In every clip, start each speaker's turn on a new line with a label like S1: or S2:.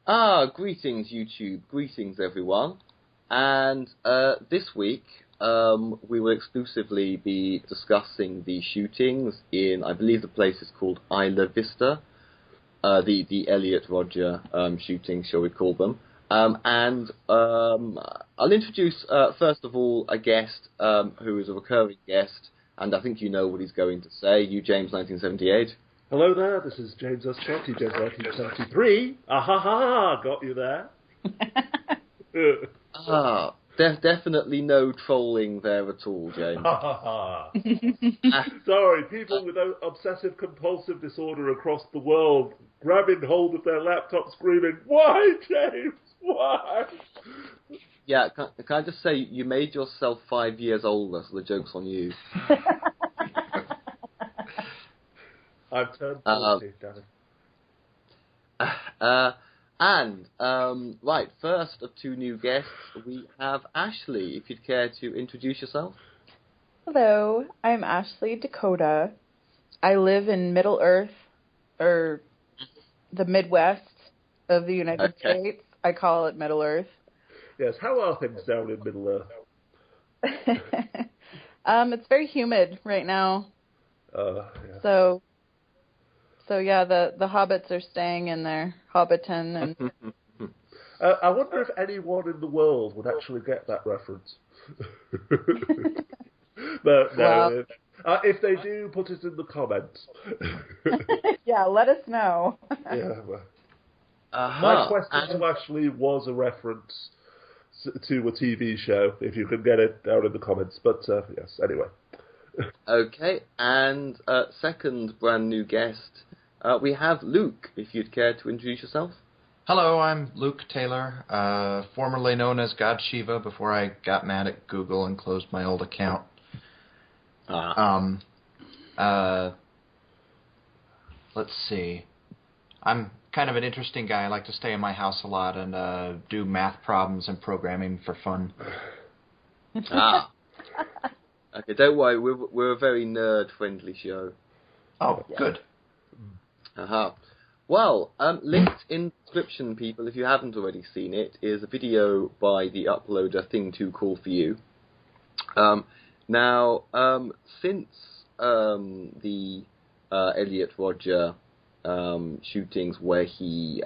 S1: Greetings YouTube, greetings everyone. And this week we will exclusively be discussing the shootings in, I believe the place is called Isla Vista, the Elliot Rodger shootings, shall we call them. And I'll introduce, first of all, a guest who is a recurring guest, and I think you know what he's going to say. You, James, 1978.
S2: Hello there, this is James S. Chetty, James 1973. Ah-ha-ha, got you there.
S1: Definitely no trolling there at all, James.
S2: Sorry, people with obsessive-compulsive disorder across the world grabbing hold of their laptop screaming, "Why, James? Why?"
S1: Yeah, can I just say, you made yourself 5 years older, so the joke's on you.
S2: I've turned 40, damn it.
S1: Right, first of two new guests, we have Ashley. If you'd care to introduce yourself.
S3: Hello, I'm Ashley Dakota. I live in Middle Earth, or the Midwest of the United States. I call it Middle Earth.
S2: Yes, how are things down in Middle Earth?
S3: It's very humid right now.
S2: Yeah.
S3: So yeah, the hobbits are staying in their hobbiton, and
S2: I wonder if anyone in the world would actually get that reference. No. If they do, put it in the comments.
S3: Yeah, let us know.
S2: Yeah. My question to Ashley was a reference to a TV show. If you can get it down in the comments, but yes. Anyway.
S1: Okay, and second brand new guest, we have Luke, if you'd care to introduce yourself.
S4: Hello, I'm Luke Taylor, formerly known as God Shiva before I got mad at Google and closed my old account. Let's see. I'm kind of an interesting guy. I like to stay in my house a lot and do math problems and programming for fun.
S1: Okay, don't worry, we're a very nerd-friendly show.
S4: Oh, yeah. Good.
S1: Well, linked in the description, people, if you haven't already seen it, is a video by the uploader Thing Too Cool For You. Now, since the Elliot Rodger shootings where he...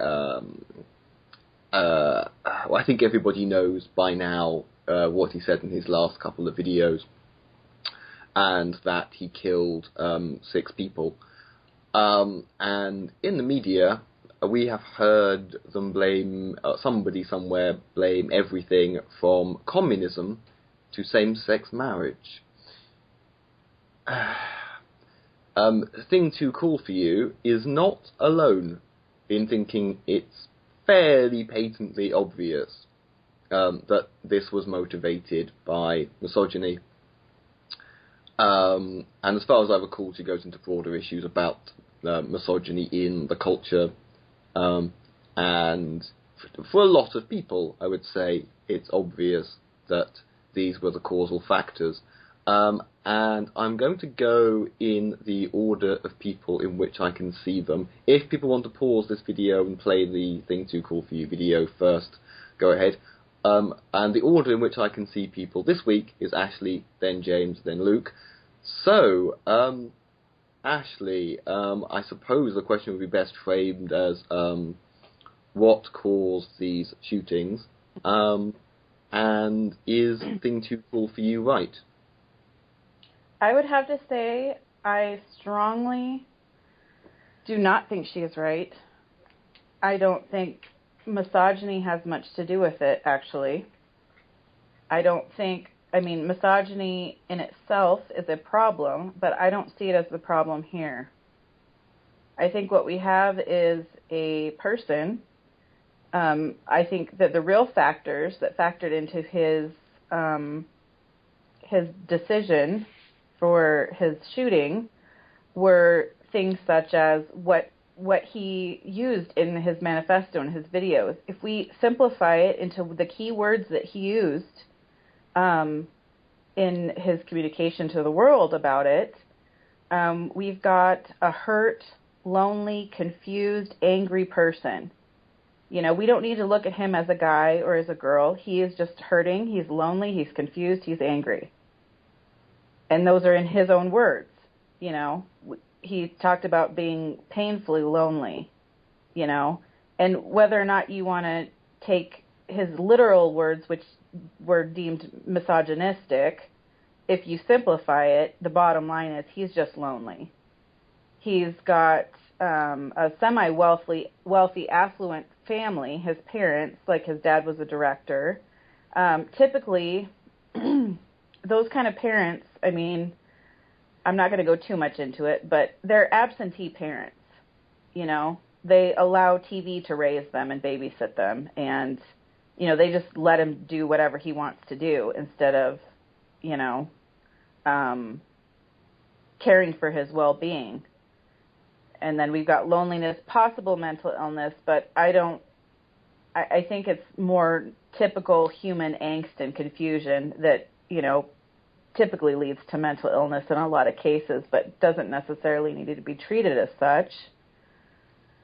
S1: I think everybody knows by now what he said in his last couple of videos, and that he killed 6 people. And in the media, we have heard them blame, somebody somewhere blame everything from communism to same-sex marriage. Thing Too Cool For You is not alone in thinking it's fairly patently obvious that this was motivated by misogyny. And as far as I recall, she goes into broader issues about misogyny in the culture. And for a lot of people, I would say it's obvious that these were the causal factors. And I'm going to go in the order of people in which I can see them. If people want to pause this video and play the Thing Too Cool For You video first, go ahead. And the order in which I can see people this week is Ashley, then James, then Luke. So, Ashley, I suppose the question would be best framed as what caused these shootings, and is Thing Too Cool For You right?
S3: I would have to say I strongly do not think she is right. I don't think misogyny has much to do with it, actually. Misogyny in itself is a problem, but I don't see it as the problem here. I think what we have is a person. I think that the real factors that factored into his decision for his shooting were things such as what he used in his manifesto and his videos. If we simplify it into the key words that he used in his communication to the world about it, we've got a hurt, lonely, confused, angry person. You know, we don't need to look at him as a guy or as a girl. He is just hurting. He's lonely. He's confused. He's angry. And those are in his own words. You know, he talked about being painfully lonely, you know, and whether or not you want to take his literal words, which were deemed misogynistic, if you simplify it, the bottom line is he's just lonely. He's got a semi-wealthy, affluent family. His parents, like his dad was a director. Typically, those kind of parents, I mean, I'm not going to go too much into it, but they're absentee parents, you know. They allow TV to raise them and babysit them, and, you know, they just let him do whatever he wants to do instead of, you know, caring for his well-being. And then we've got loneliness, possible mental illness, but I think it's more typical human angst and confusion that, you know, typically leads to mental illness in a lot of cases, but doesn't necessarily need to be treated as such.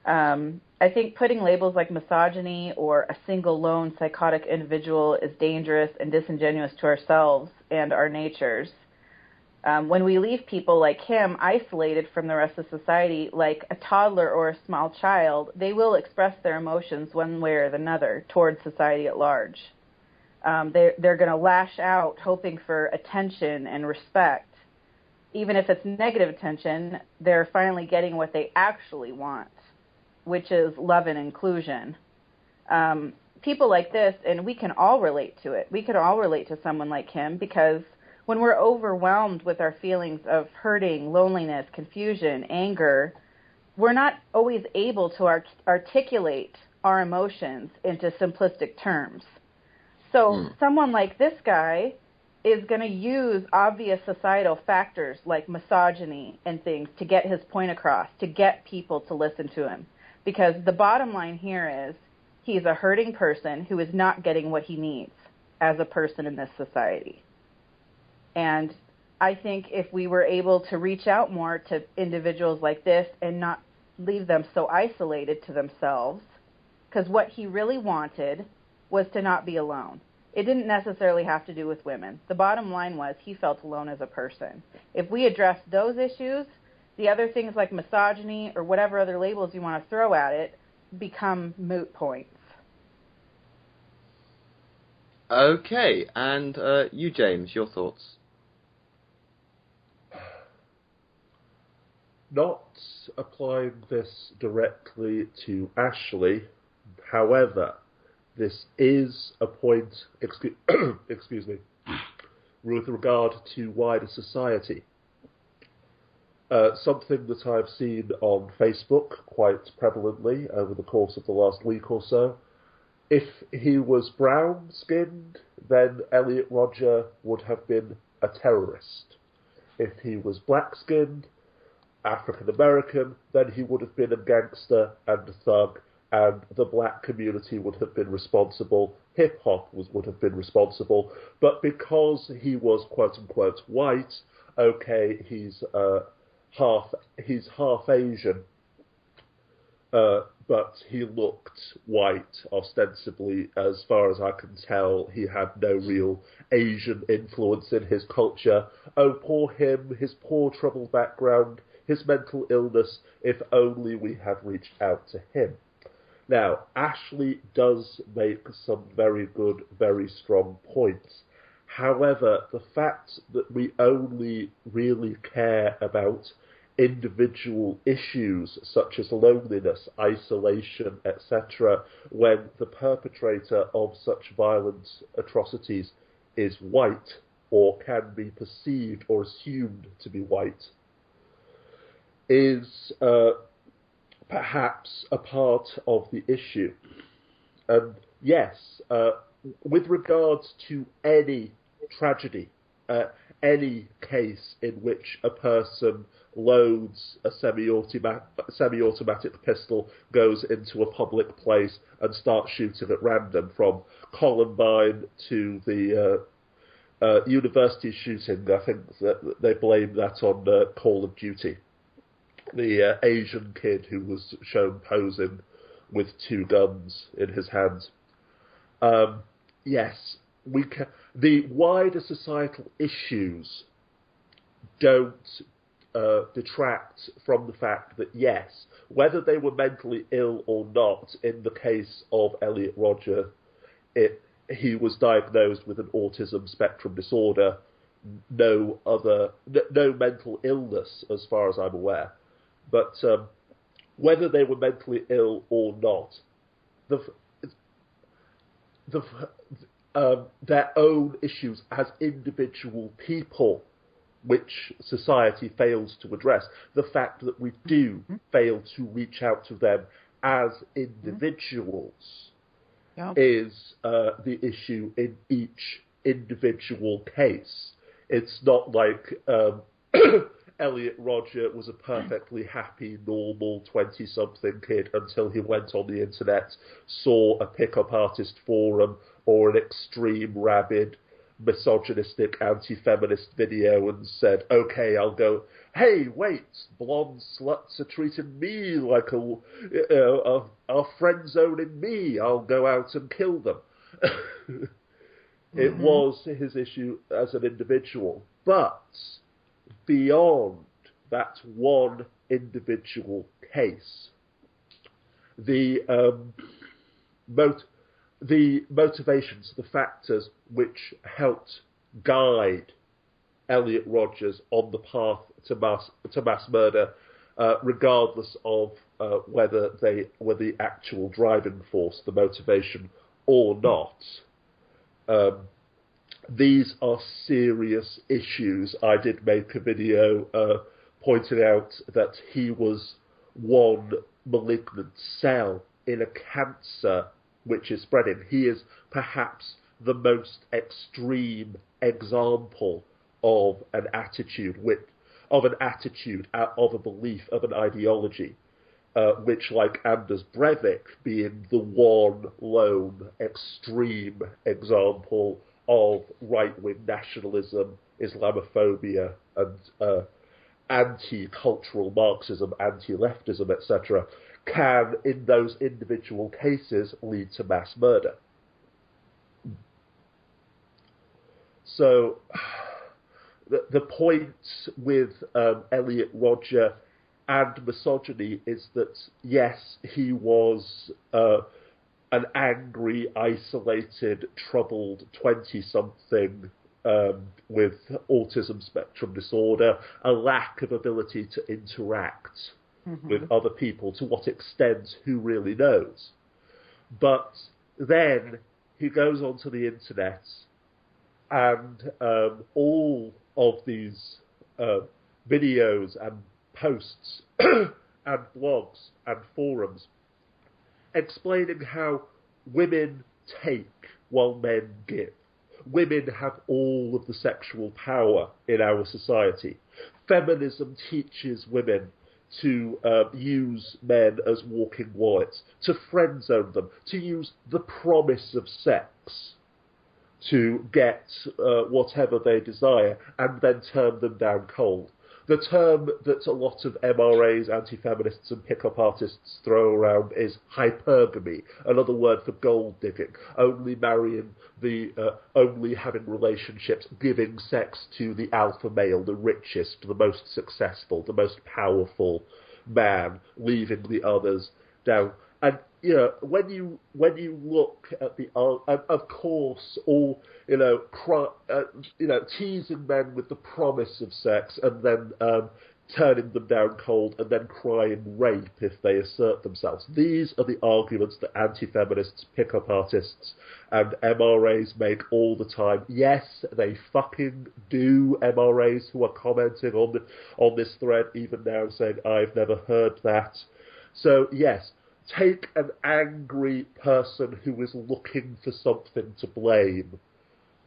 S3: I think putting labels like misogyny or a single lone psychotic individual is dangerous and disingenuous to ourselves and our natures. When we leave people like him isolated from the rest of society, like a toddler or a small child, they will express their emotions one way or another towards society at large. They're going to lash out hoping for attention and respect. Even if it's negative attention, they're finally getting what they actually want, which is love and inclusion. People like this, and we can all relate to it. We could all relate to someone like him because when we're overwhelmed with our feelings of hurting, loneliness, confusion, anger, we're not always able to articulate our emotions into simplistic terms. So someone like this guy is going to use obvious societal factors like misogyny and things to get his point across, to get people to listen to him. Because the bottom line here is he's a hurting person who is not getting what he needs as a person in this society. And I think if we were able to reach out more to individuals like this and not leave them so isolated to themselves, because what he really wanted was to not be alone. It didn't necessarily have to do with women. The bottom line was he felt alone as a person. If we address those issues, the other things like misogyny or whatever other labels you want to throw at it become moot points.
S1: Okay, and you, James, your thoughts?
S2: Not applying this directly to Ashley, however, this is a point, excuse me, with regard to wider society. Something that I've seen on Facebook quite prevalently over the course of the last week or so. If he was brown-skinned, then Elliot Rodger would have been a terrorist. If he was black-skinned, African-American, then he would have been a gangster and a thug, and the black community would have been responsible, hip-hop would have been responsible, but because he was quote-unquote white, okay, he's half Asian, but he looked white, ostensibly. As far as I can tell, he had no real Asian influence in his culture. Oh, poor him, his poor troubled background, his mental illness, if only we had reached out to him. Now, Ashley does make some very good, very strong points. However, the fact that we only really care about individual issues such as loneliness, isolation, etc., when the perpetrator of such violent atrocities is white or can be perceived or assumed to be white, is perhaps a part of the issue. And yes, with regards to any tragedy, any case in which a person loads a semi-automatic pistol, goes into a public place and starts shooting at random, from Columbine to the university shooting, I think that they blame that on Call of Duty. The Asian kid who was shown posing with 2 guns in his hands. Yes, the wider societal issues don't detract from the fact that, yes, whether they were mentally ill or not, in the case of Elliot Rodger, he was diagnosed with an autism spectrum disorder, no mental illness as far as I'm aware. But whether they were mentally ill or not, their own issues as individual people, which society fails to address, the fact that we do fail to reach out to them as individuals is the issue in each individual case. It's not like Elliot Rodger was a perfectly happy, normal 20-something kid until he went on the internet, saw a pickup artist forum or an extreme, rabid, misogynistic, anti-feminist video and said, okay, I'll go, hey, wait, blonde sluts are treating me like are friend-zoning me, I'll go out and kill them. It was his issue as an individual. But beyond that one individual case, the motivations, the factors which helped guide Elliot Rodgers on the path to mass murder, regardless of whether they were the actual driving force, the motivation, or not. These are serious issues. I did make a video pointing out that he was one malignant cell in a cancer which is spreading. He is perhaps the most extreme example of an attitude, of a belief, of an ideology, which, like Anders Breivik, being the one lone extreme example of right-wing nationalism, Islamophobia, and anti-cultural Marxism, anti-leftism, etc., can, in those individual cases, lead to mass murder. So, the point with Elliot Rodger and misogyny is that, yes, he was an angry, isolated, troubled 20-something with autism spectrum disorder, a lack of ability to interact with other people. To what extent, who really knows? But then he goes onto the internet, and all of these videos and posts and blogs and forums explaining how women take while men give. Women have all of the sexual power in our society. Feminism teaches women to use men as walking wallets, to friend zone them, to use the promise of sex to get whatever they desire and then turn them down cold. The term that a lot of MRAs, anti-feminists and pick-up artists throw around is hypergamy, another word for gold digging, only having relationships, giving sex to the alpha male, the richest, the most successful, the most powerful man, leaving the others down. And when you look at the of course, all teasing men with the promise of sex and then turning them down cold and then crying rape if they assert themselves. These are the arguments that anti-feminists, pick-up artists, and MRAs make all the time. Yes, they fucking do. MRAs who are commenting on this thread even now saying, "I've never heard that." So yes. Take an angry person who is looking for something to blame,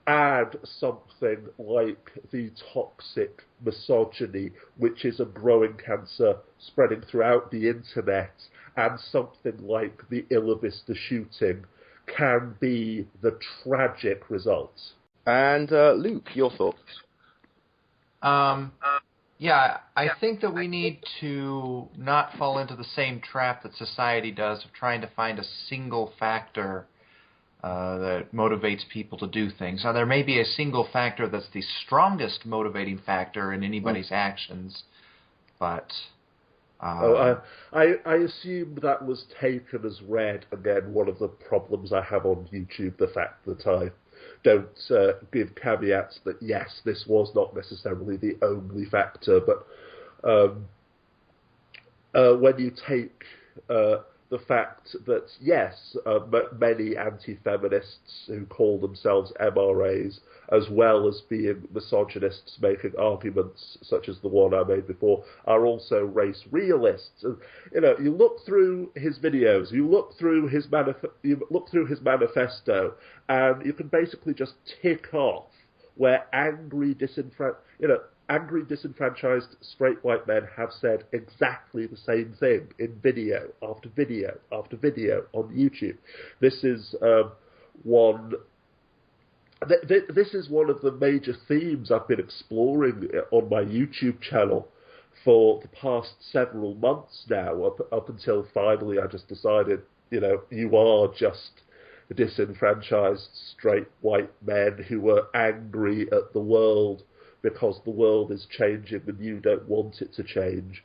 S2: add something like the toxic misogyny, which is a growing cancer spreading throughout the internet, and something like the Isla Vista shooting, can be the tragic result.
S1: And Luke, your thoughts?
S4: Yeah, I think that we need to not fall into the same trap that society does of trying to find a single factor that motivates people to do things. Now, there may be a single factor that's the strongest motivating factor in anybody's actions, but...
S2: I assume that was taken as read. Again, one of the problems I have on YouTube, the fact that I don't give caveats that, yes, this was not necessarily the only factor, but when you take the fact that, yes, many anti-feminists who call themselves MRAs, as well as being misogynists making arguments such as the one I made before, are also race realists. And, you look through his videos, you look through his manifesto, and you can basically just tick off where angry disenfranchised straight white men have said exactly the same thing in video after video after video on YouTube. This is one of the major themes I've been exploring on my YouTube channel for the past several months now, up until finally I just decided, you are just disenfranchised straight white men who are angry at the world because the world is changing and you don't want it to change.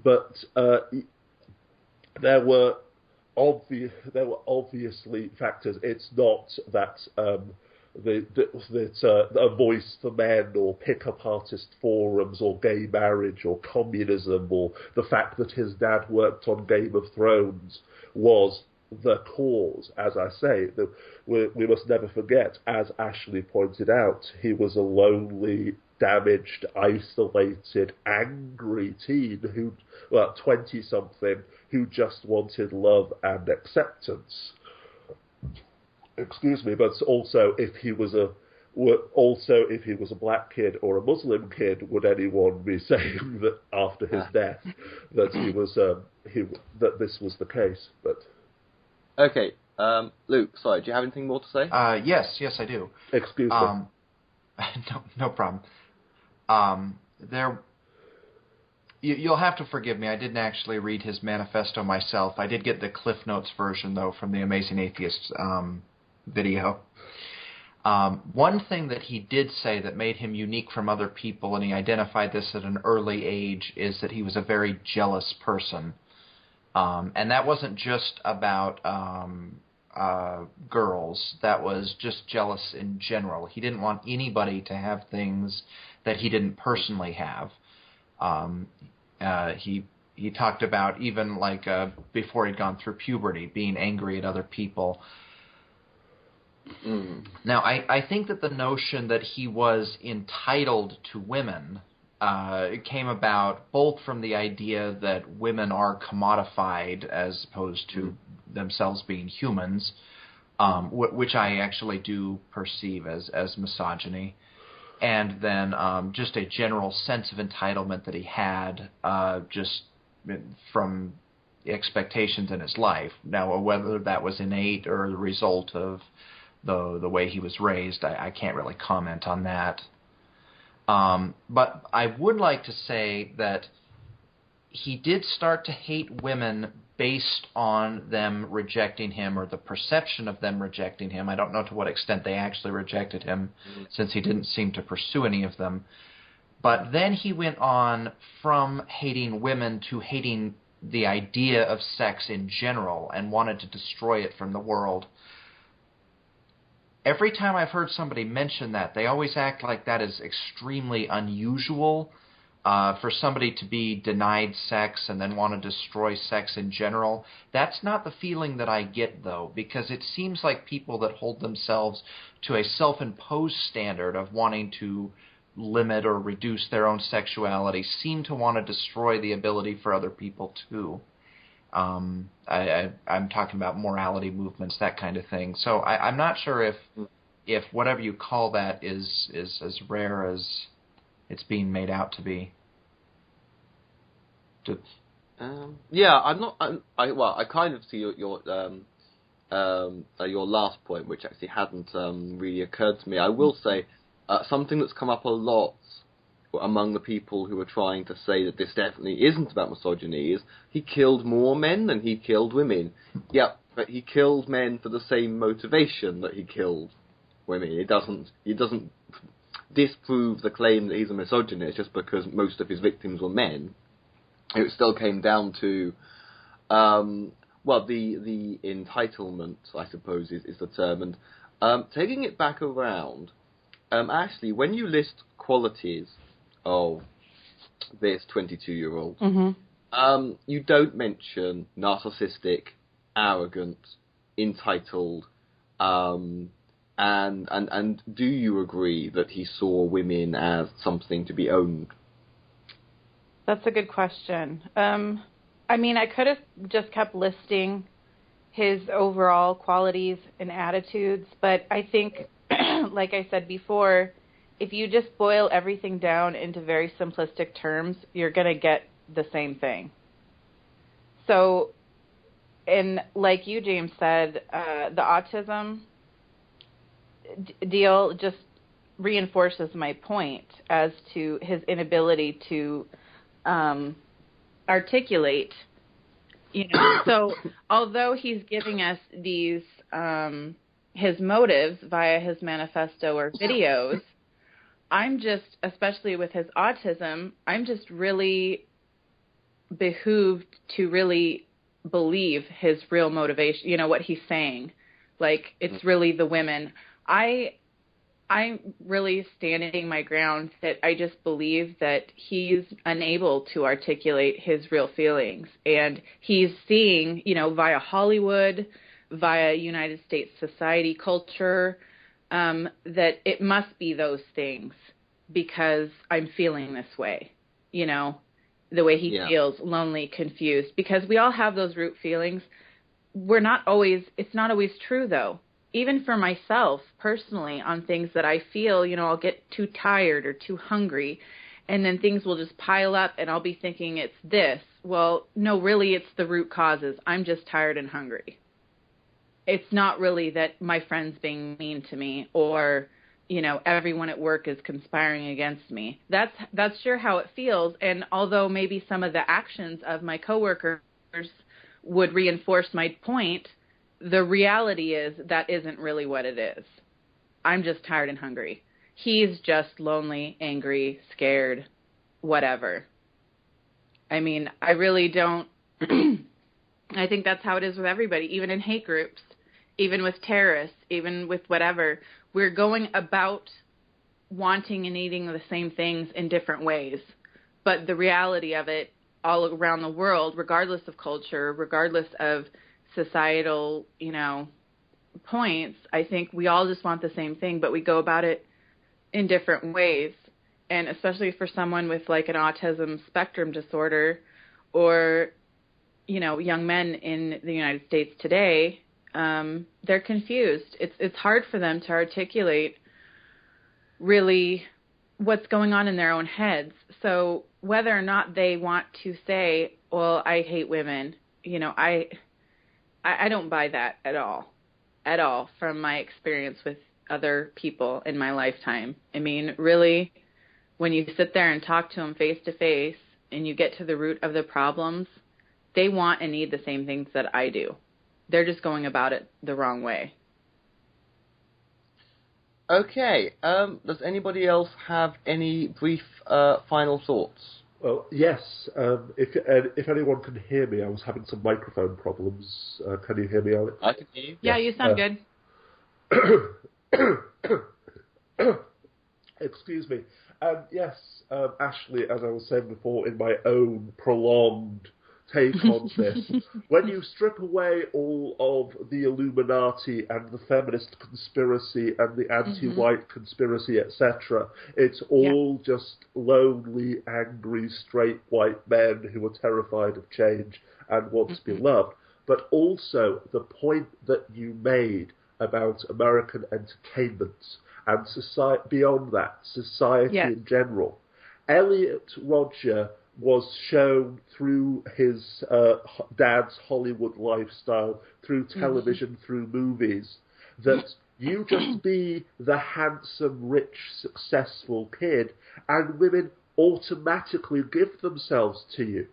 S2: But there were obviously factors. It's not that a voice for men or pick-up artist forums or gay marriage or communism or the fact that his dad worked on Game of Thrones was the cause. As I say, we must never forget, as Ashley pointed out, he was a lonely, damaged, isolated, angry teen 20-something, who just wanted love and acceptance. Excuse me, but also if he was a black kid or a Muslim kid, would anyone be saying that after his death that he was that this was the case? But
S1: okay, Luke, sorry, do you have anything more to say?
S4: Yes, I do.
S2: Excuse me.
S4: No problem. You'll have to forgive me. I didn't actually read his manifesto myself. I did get the Cliff Notes version, though, from the Amazing Atheist video. One thing that he did say that made him unique from other people, and he identified this at an early age, is that he was a very jealous person. And that wasn't just about girls. That was just jealous in general. He didn't want anybody to have things that he didn't personally have. He talked about even before he'd gone through puberty, being angry at other people. Now, I think that the notion that he was entitled to women came about both from the idea that women are commodified as opposed to themselves being humans, which I actually do perceive as misogyny, and then just a general sense of entitlement that he had just from expectations in his life. Now, whether that was innate or the result of the way he was raised, I can't really comment on that. But I would like to say that he did start to hate women based on them rejecting him or the perception of them rejecting him. I don't know to what extent they actually rejected him, since he didn't seem to pursue any of them. But then he went on from hating women to hating the idea of sex in general and wanted to destroy it from the world. Every time I've heard somebody mention that, they always act like that is extremely unusual for somebody to be denied sex and then want to destroy sex in general. That's not the feeling that I get, though, because it seems like people that hold themselves to a self-imposed standard of wanting to limit or reduce their own sexuality seem to want to destroy the ability for other people too. I'm talking about morality movements, that kind of thing. So I'm not sure if whatever you call that is as rare as it's being made out to be.
S1: Yeah, I'm not. I kind of see your last point, which actually hadn't really occurred to me. I will say something that's come up a lot among the people who are trying to say that this definitely isn't about misogyny is he killed more men than he killed women. Yeah, but he killed men for the same motivation that he killed women. It doesn't disprove the claim that he's a misogynist just because most of his victims were men. It still came down to, the entitlement, I suppose, is the term. And taking it back around, actually, when you list qualities of this 22-year-old, you don't mention narcissistic, arrogant, entitled, and do you agree that he saw women as something to be owned?
S3: That's a good question. I mean, I could have just kept listing his overall qualities and attitudes, but I think, like I said before, if you just boil everything down into very simplistic terms, you're going to get the same thing. So, and like you, James, said, the autism deal just reinforces my point as to his inability to articulate, So although he's giving us these his motives via his manifesto or videos, I'm just, especially with his autism, I'm just really behooved to really believe his real motivation, what he's saying. Like, it's really the women. I'm really standing my ground that I just believe that he's unable to articulate his real feelings. And he's seeing, via Hollywood, via United States society culture, that it must be those things because I'm feeling this way, the way he feels lonely, confused, because we all have those root feelings. It's not always true though. Even for myself personally on things that I feel, I'll get too tired or too hungry and then things will just pile up and I'll be thinking it's this. Well, no, really it's the root causes. I'm just tired and hungry. It's not really that my friend's being mean to me or, everyone at work is conspiring against me. That's sure how it feels. And although maybe some of the actions of my coworkers would reinforce my point, the reality is that isn't really what it is. I'm just tired and hungry. He's just lonely, angry, scared, whatever. I mean, I really don't... I think that's how it is with everybody, even in hate groups, even with terrorists, even with whatever. We're going about wanting and needing the same things in different ways. But the reality of it all around the world, regardless of culture, regardless of societal, points, I think we all just want the same thing, but we go about it in different ways. And especially for someone with like an autism spectrum disorder or, young men in the United States today, they're confused. It's hard for them to articulate really what's going on in their own heads. So whether or not they want to say, well, I hate women, I don't buy that at all from my experience with other people in my lifetime. I mean, really, when you sit there and talk to them face to face and you get to the root of the problems, they want and need the same things that I do. They're just going about it the wrong way.
S1: Okay. Does anybody else have any brief final thoughts?
S2: Well, yes. If anyone can hear me, I was having some microphone problems. Can you hear me, Alex?
S1: I can hear you.
S3: Yeah, you sound
S2: good. Excuse me. Yes, Ashley, as I was saying before, in my own prolonged take on this, when you strip away all of the Illuminati and the feminist conspiracy and the anti-white conspiracy, etc., it's all just lonely, angry, straight white men who are terrified of change and want to be loved. But also the point that you made about American entertainment and society, beyond that, society in general. Elliot Rodger was shown through his dad's Hollywood lifestyle, through television, through movies, that you just be the handsome, rich, successful kid, and women automatically give themselves to you.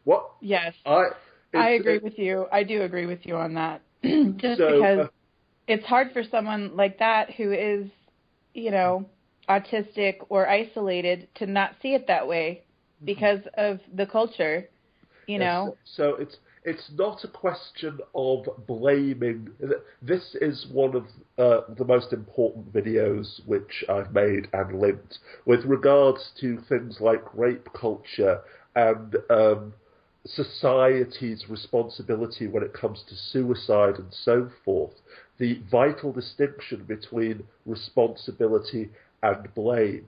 S2: What?
S3: Yes. I agree with you. I do agree with you on that. Because it's hard for someone like that who is, autistic or isolated to not see it that way because of the culture,
S2: Yes, so it's not a question of blaming. This is one of the most important videos which I've made and linked with regards to things like rape culture and society's responsibility when it comes to suicide and so forth. The vital distinction between responsibility and blame.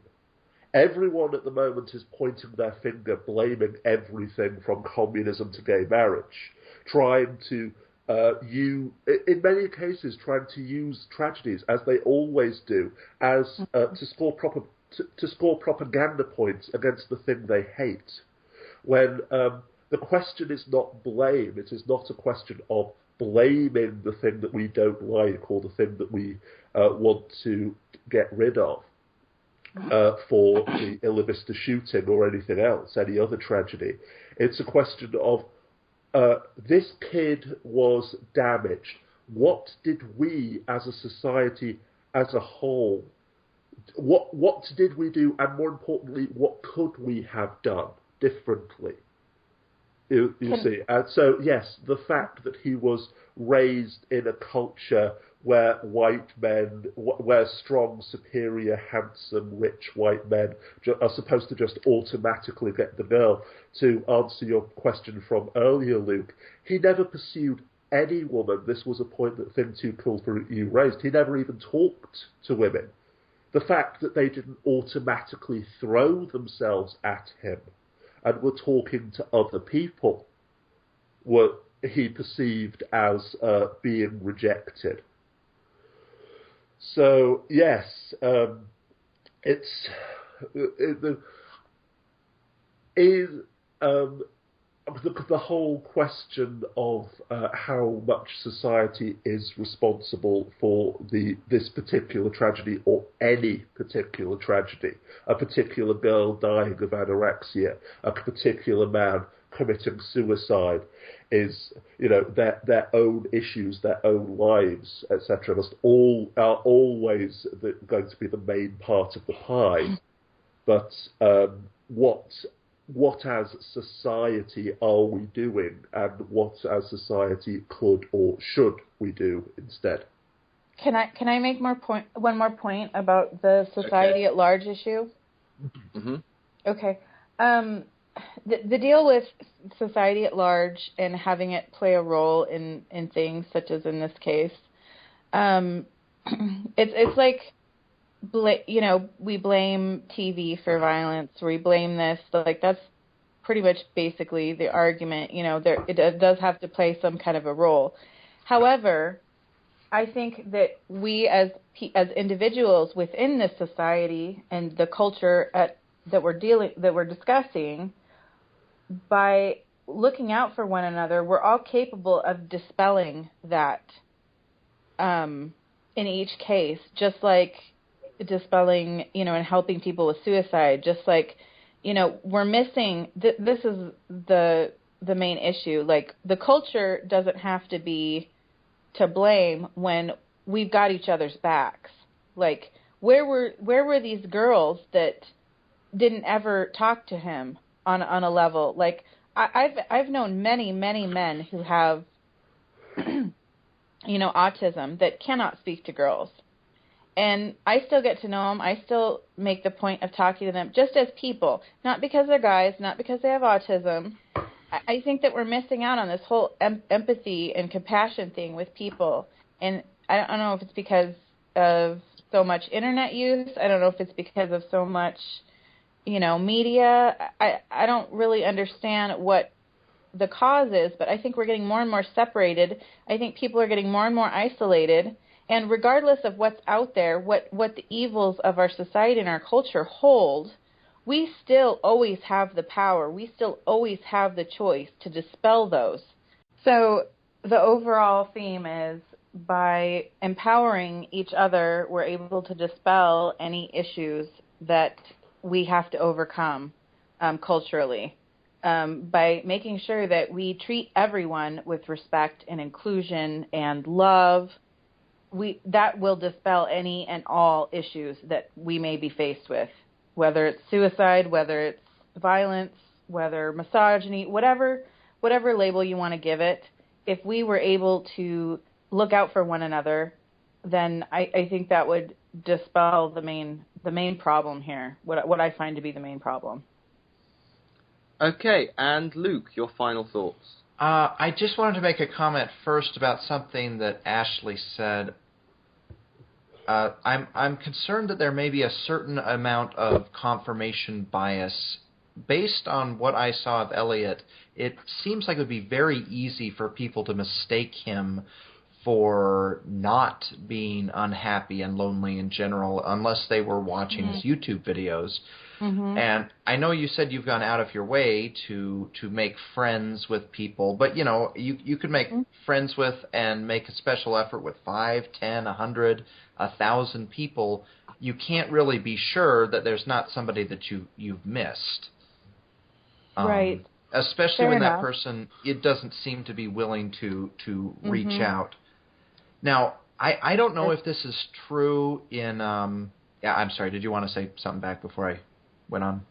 S2: Everyone at the moment is pointing their finger, blaming everything from communism to gay marriage, trying to in many cases, trying to use tragedies, as they always do, as to score propaganda points against the thing they hate. When the question is not blame, it is not a question of blaming the thing that we don't like or the thing that we want to get rid of. For the Illa Vista shooting or anything else, any other tragedy. It's a question of this kid was damaged. What did we as a society as a whole, what did we do, and more importantly, what could we have done differently? You see, and so yes, the fact that he was raised in a culture where white men, where strong, superior, handsome, rich white men are supposed to just automatically get the girl, to answer your question from earlier, Luke, he never pursued any woman. This was a point that Thing Too Cool for You raised. He never even talked to women. The fact that they didn't automatically throw themselves at him and were talking to other people were he perceived as being rejected. So yes, the whole question of how much society is responsible for this particular tragedy or any particular tragedy, a particular girl dying of anorexia, a particular man committing suicide, is their own issues, their own lives, etc. Are always going to be the main part of the pie. But what as society are we doing, and what as society could or should we do instead?
S3: Can I make one more point about the society at large issue?
S1: Mm-hmm.
S3: Okay. The deal with society at large and having it play a role in things such as in this case, it's like, we blame TV for violence. We blame this. Like, that's pretty much basically the argument. It does have to play some kind of a role. However, I think that we as individuals within this society and the culture that we're discussing, by looking out for one another, we're all capable of dispelling that in each case, just like dispelling, and helping people with suicide, just like, we're missing, this is the main issue. Like, the culture doesn't have to be to blame when we've got each other's backs. Like, where were these girls that didn't ever talk to him on a level? Like, I've known many men who have autism that cannot speak to girls, and I still get to know them. I still make the point of talking to them just as people, not because they're guys, not because they have autism. I think that we're missing out on this whole empathy and compassion thing with people, and I don't know if it's because of so much internet use. I don't know if it's because of so much media. I don't really understand what the cause is, but I think we're getting more and more separated. I think people are getting more and more isolated, and regardless of what's out there, what the evils of our society and our culture hold, we still always have the power. We still always have the choice to dispel those. So the overall theme is, by empowering each other, we're able to dispel any issues that we have to overcome culturally by making sure that we treat everyone with respect and inclusion and love. That will dispel any and all issues that we may be faced with, whether it's suicide, whether it's violence, whether misogyny, whatever label you want to give it. If we were able to look out for one another, then I think that would dispel the main problem here, what I find to be the main problem.
S1: Okay, and Luke, your final thoughts.
S4: I just wanted to make a comment first about something that Ashley said. I'm concerned that there may be a certain amount of confirmation bias. Based on what I saw of Elliot, it seems like it would be very easy for people to mistake him for not being unhappy and lonely in general unless they were watching his YouTube videos. Mm-hmm. And I know you said you've gone out of your way to make friends with people, but you could make friends with and make a special effort with 5, 10, 100, 1,000 people. You can't really be sure that there's not somebody that you've missed.
S3: Right.
S4: Especially
S3: Fair
S4: when
S3: enough.
S4: that person, it doesn't seem to be willing to reach out. Now, I don't know if this is true in I'm sorry, did you want to say something back before I went on?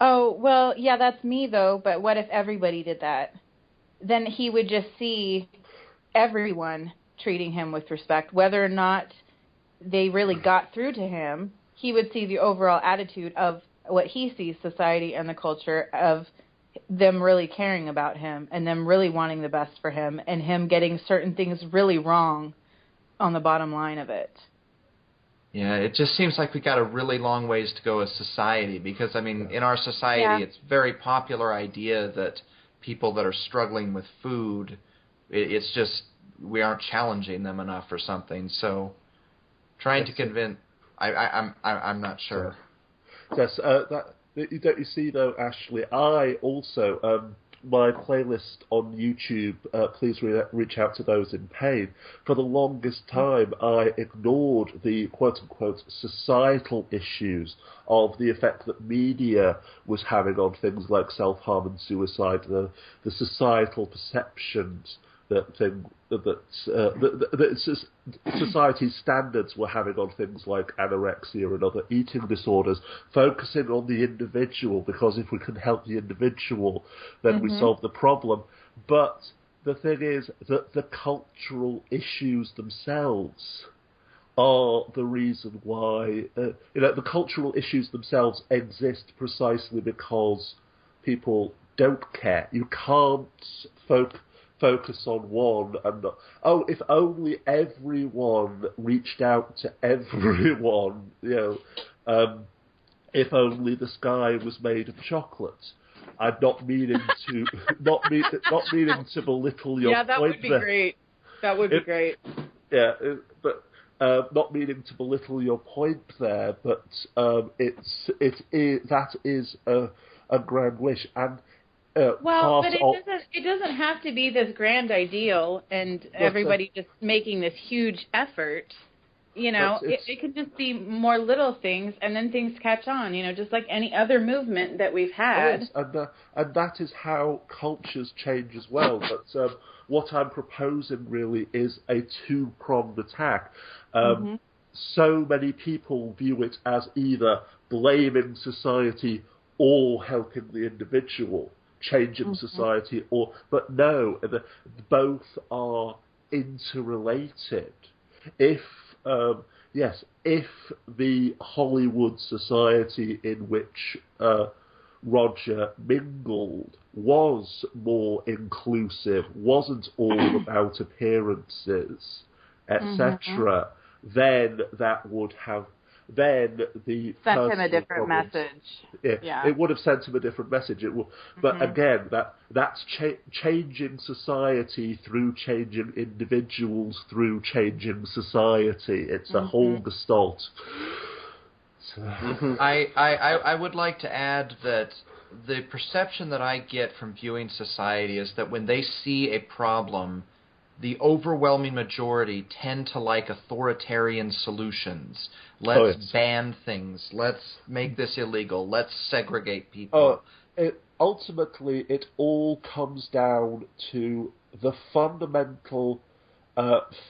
S3: Oh, well, yeah, that's me, though, but what if everybody did that? Then he would just see everyone treating him with respect. Whether or not they really got through to him, he would see the overall attitude of what he sees society and the culture of them really caring about him and them really wanting the best for him and him getting certain things really wrong on the bottom line of it.
S4: Yeah, it just seems like we got a really long ways to go as society because, I mean, in our society, it's a very popular idea that people that are struggling with food, it's just we aren't challenging them enough or something. So trying to convince, I'm not sure.
S2: Yes, don't you see though, Ashley? I also my playlist on YouTube. Please reach out to those in pain. For the longest time, I ignored the quote unquote societal issues of the effect that media was having on things like self-harm and suicide. The societal perceptions that society's standards were having on things like anorexia and other eating disorders, focusing on the individual, because if we can help the individual, then we solve the problem. But the thing is that the cultural issues themselves are the reason why, the cultural issues themselves exist precisely because people don't care. You can't focus on one and if only everyone reached out to everyone, if only the sky was made of chocolate. I'm not meaning to not meaning to belittle your point.
S3: Yeah, that would be great. That would be great.
S2: Yeah, but not meaning to belittle your point there, but that is a grand wish. And
S3: well, but it doesn't have to be this grand ideal and everybody just making this huge effort. It could just be more little things, and then things catch on. Just like any other movement that we've had.
S2: Yes, and that is how cultures change as well. But what I'm proposing really is a two-pronged attack. So many people view it as either blaming society or helping the individual. Changing society, but no, both are interrelated. If the Hollywood society in which Rodger mingled was more inclusive, wasn't all about appearances, etc., then that would have. Then the
S3: sent him a different message.
S2: Yeah, it would have sent him a different message. It will, but again, that's changing society through changing individuals through changing society. It's a whole gestalt.
S4: I would like to add that the perception that I get from viewing society is that when they see a problem, the overwhelming majority tend to like authoritarian solutions. Let's ban things. Let's make this illegal. Let's segregate people.
S2: Ultimately, it all comes down to the fundamental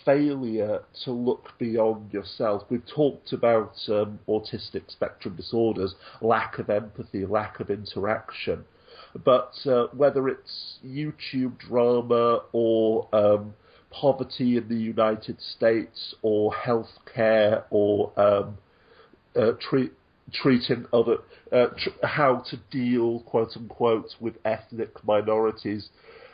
S2: failure to look beyond yourself. We've talked about autistic spectrum disorders, lack of empathy, lack of interaction. But whether it's YouTube drama or poverty in the United States or healthcare or treating other, how to deal, quote unquote, with ethnic minorities,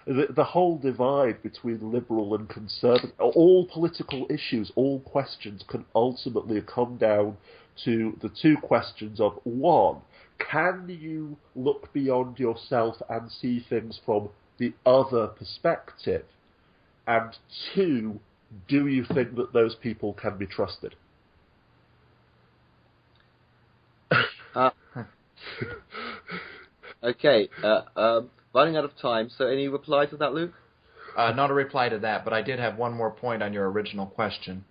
S2: the whole divide between liberal and conservative, all political issues, all questions can ultimately come down to the two questions of, one, can you look beyond yourself and see things from the other perspective? And two, do you think that those people can be trusted?
S1: Okay, running out of time, so any reply to that, Luke?
S4: Not a reply to that, but I did have one more point on your original question.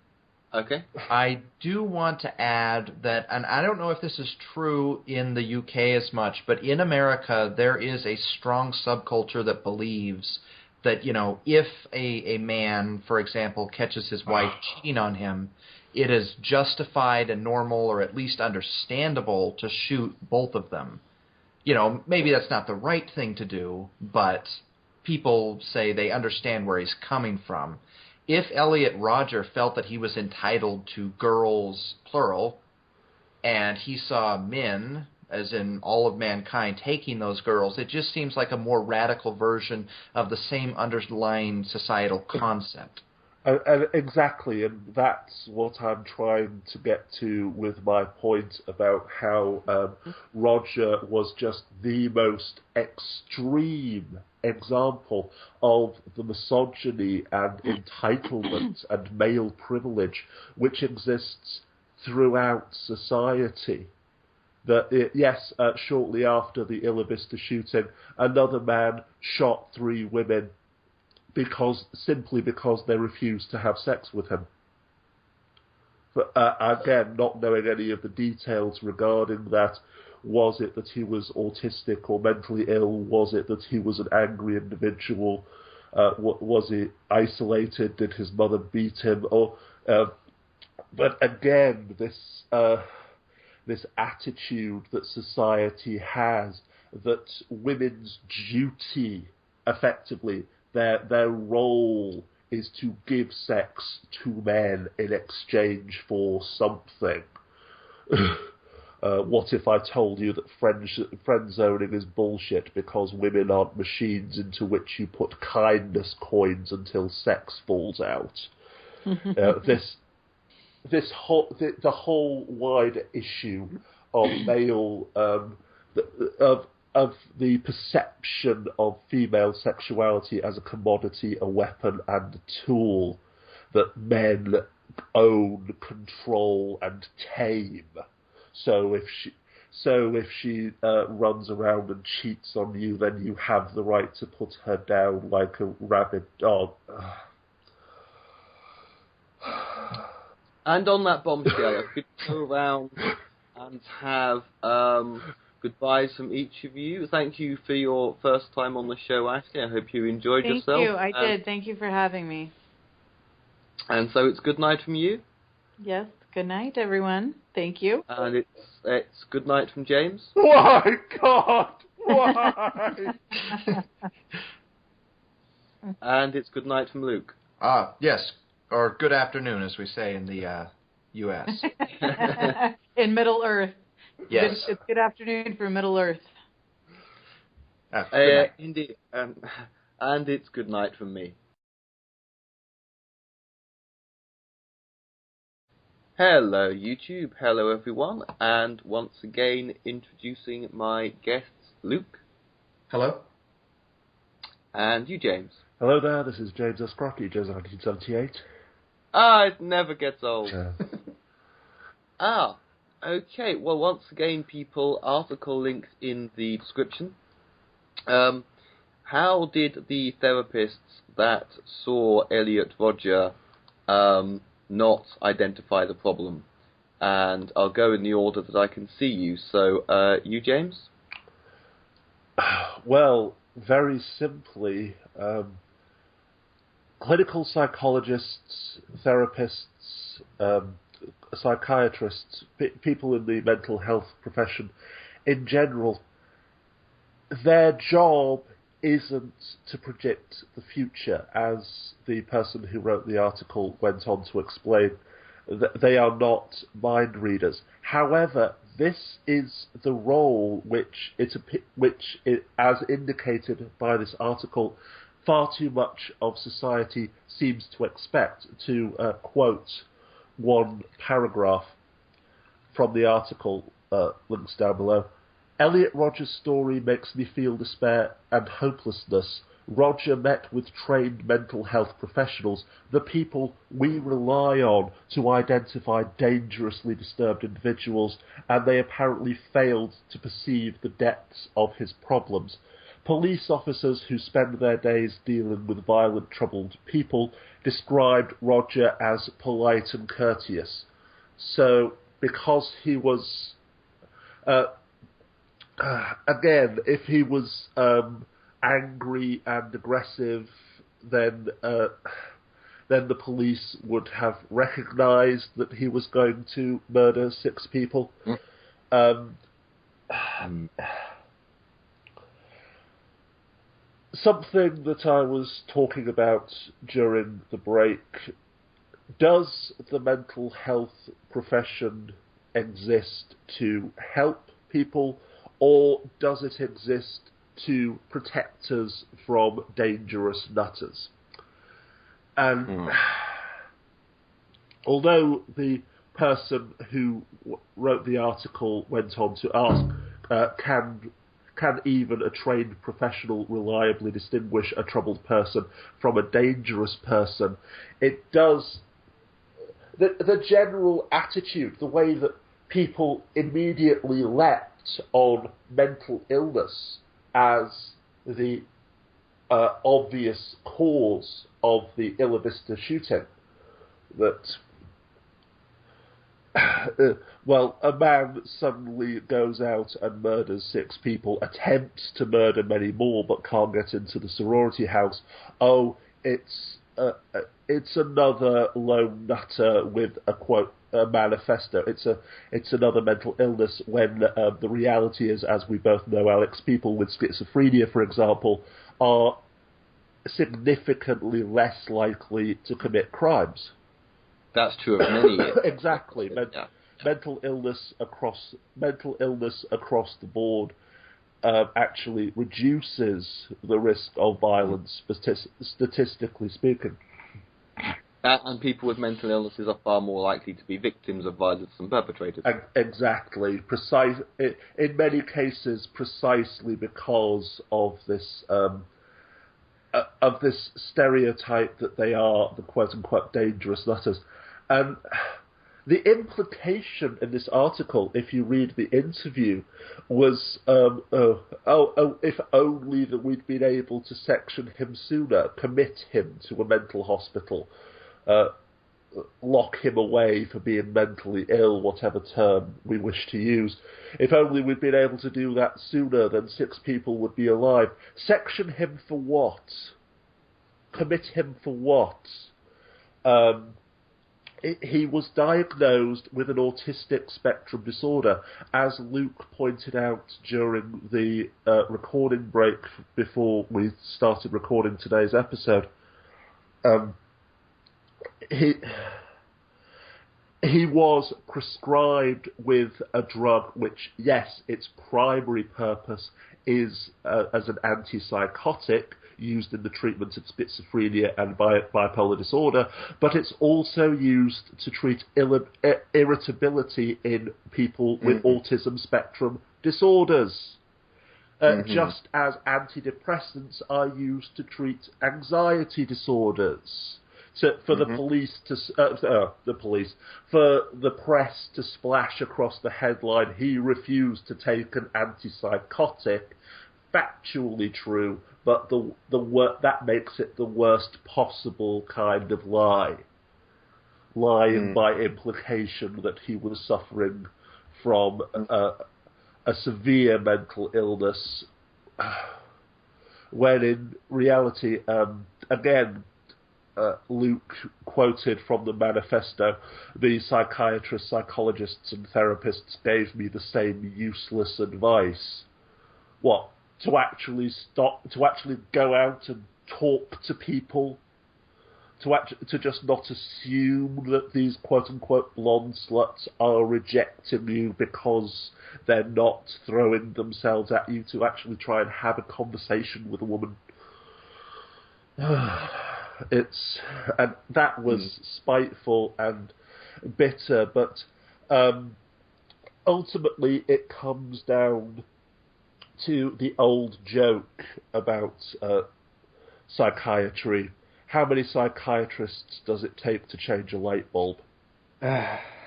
S1: Okay.
S4: I do want to add that, and I don't know if this is true in the UK as much, but in America there is a strong subculture that believes that, you know, if a man, for example, catches his wife cheating on him, it is justified and normal, or at least understandable, to shoot both of them. You know, maybe that's not the right thing to do, but people say they understand where he's coming from. If Elliot Rodger felt that he was entitled to girls, plural, and he saw men, as in all of mankind, taking those girls, it just seems like a more radical version of the same underlying societal concept.
S2: Exactly, and that's what I'm trying to get to with my point about how Rodger was just the most extreme example of the misogyny and entitlement and male privilege which exists throughout society. That shortly after the Isla Vista shooting, another man shot 3 women simply because they refused to have sex with him. But, again, not knowing any of the details regarding that. Was it that he was autistic or mentally ill? Was it that he was an angry individual? Was he isolated? Did his mother beat him? But again, this attitude that society has, that women's duty, effectively, their role is to give sex to men in exchange for something. What if I told you that friend zoning is bullshit because women aren't machines into which you put kindness coins until sex falls out? The whole wider issue of male of the perception of female sexuality as a commodity, a weapon, and a tool that men own, control, and tame. So if she runs around and cheats on you, then you have the right to put her down like a rabid dog.
S1: And on that bombshell, I could go around and have goodbyes from each of you. Thank you for your first time on the show, Ashley. I hope you enjoyed yourself.
S3: Thank you. I did. Thank you for having me.
S1: And so it's good night from you.
S3: Yes. Good night, everyone. Thank you.
S1: And it's good night from James.
S2: Why, God? Why?
S1: And it's good night from Luke.
S4: Yes. Or good afternoon, as we say in the U.S.
S3: In Middle Earth.
S4: Yes.
S3: It's good afternoon for Middle Earth.
S1: Indeed. And it's good night from me. Hello, YouTube. Hello, everyone. And once again, introducing my guests, Luke.
S4: Hello.
S1: And you, James.
S2: Hello there, this is James S. Crockett, James 1978.
S1: It never gets old. Okay. Well, once again, people, article links in the description. how did the therapists that saw Elliot Rodger not identify the problem? And I'll go in the order that I can see you. So, you, James?
S2: Well, very simply, clinical psychologists, therapists, psychiatrists, people in the mental health profession in general, their job isn't to predict the future, as the person who wrote the article went on to explain. They are not mind readers. However, this is the role which, as indicated by this article, far too much of society seems to expect. To quote one paragraph from the article, links down below. Elliot Rodger's story makes me feel despair and hopelessness. Rodger met with trained mental health professionals, the people we rely on to identify dangerously disturbed individuals, and they apparently failed to perceive the depths of his problems. Police officers who spend their days dealing with violent, troubled people described Rodger as polite and courteous. So, because he was... again, if he was angry and aggressive, then the police would have recognised that he was going to murder 6 people. Something that I was talking about during the break, does the mental health profession exist to help people, or does it exist to protect us from dangerous nutters? And although the person who wrote the article went on to ask, can even a trained professional reliably distinguish a troubled person from a dangerous person, it does... The general attitude, the way that people immediately leapt on mental illness as the obvious cause of the Isla Vista shooting, that, well, a man suddenly goes out and murders 6 people, attempts to murder many more, but can't get into the sorority house. Oh, it's another lone nutter with a manifesto. It's another mental illness, when the reality is, as we both know, Alex, people with schizophrenia, for example, are significantly less likely to commit crimes.
S1: That's true of many.
S2: Exactly. Mental illness across the board actually reduces the risk of violence, statistically speaking.
S1: And people with mental illnesses are far more likely to be victims of violence than perpetrators.
S2: Exactly. In many cases, precisely because of this stereotype that they are the quote-unquote dangerous nutters. And the implication in this article, if you read the interview, was, if only that we'd been able to section him sooner, commit him to a mental hospital, lock him away for being mentally ill, whatever term we wish to use. If only we'd been able to do that sooner, then 6 people would be alive. Section him for what? Commit him for what? He was diagnosed with an autistic spectrum disorder. As Luke pointed out during the recording break before we started recording today's episode, he was prescribed with a drug which, yes, its primary purpose is as an antipsychotic used in the treatment of schizophrenia and bipolar disorder, but it's also used to treat irritability in people with autism spectrum disorders. Just as antidepressants are used to treat anxiety disorders. For the press to splash across the headline, he refused to take an antipsychotic. Factually true, but that makes it the worst possible kind of lie. Lying by implication that he was suffering from a severe mental illness, when in reality, again, Luke quoted from the manifesto, the psychiatrists, psychologists and therapists gave me the same useless advice. What? To actually go out and talk to people? To just not assume that these quote-unquote blonde sluts are rejecting you because they're not throwing themselves at you, to actually try and have a conversation with a woman. And that was spiteful and bitter, but ultimately it comes down to the old joke about psychiatry. How many psychiatrists does it take to change a light bulb?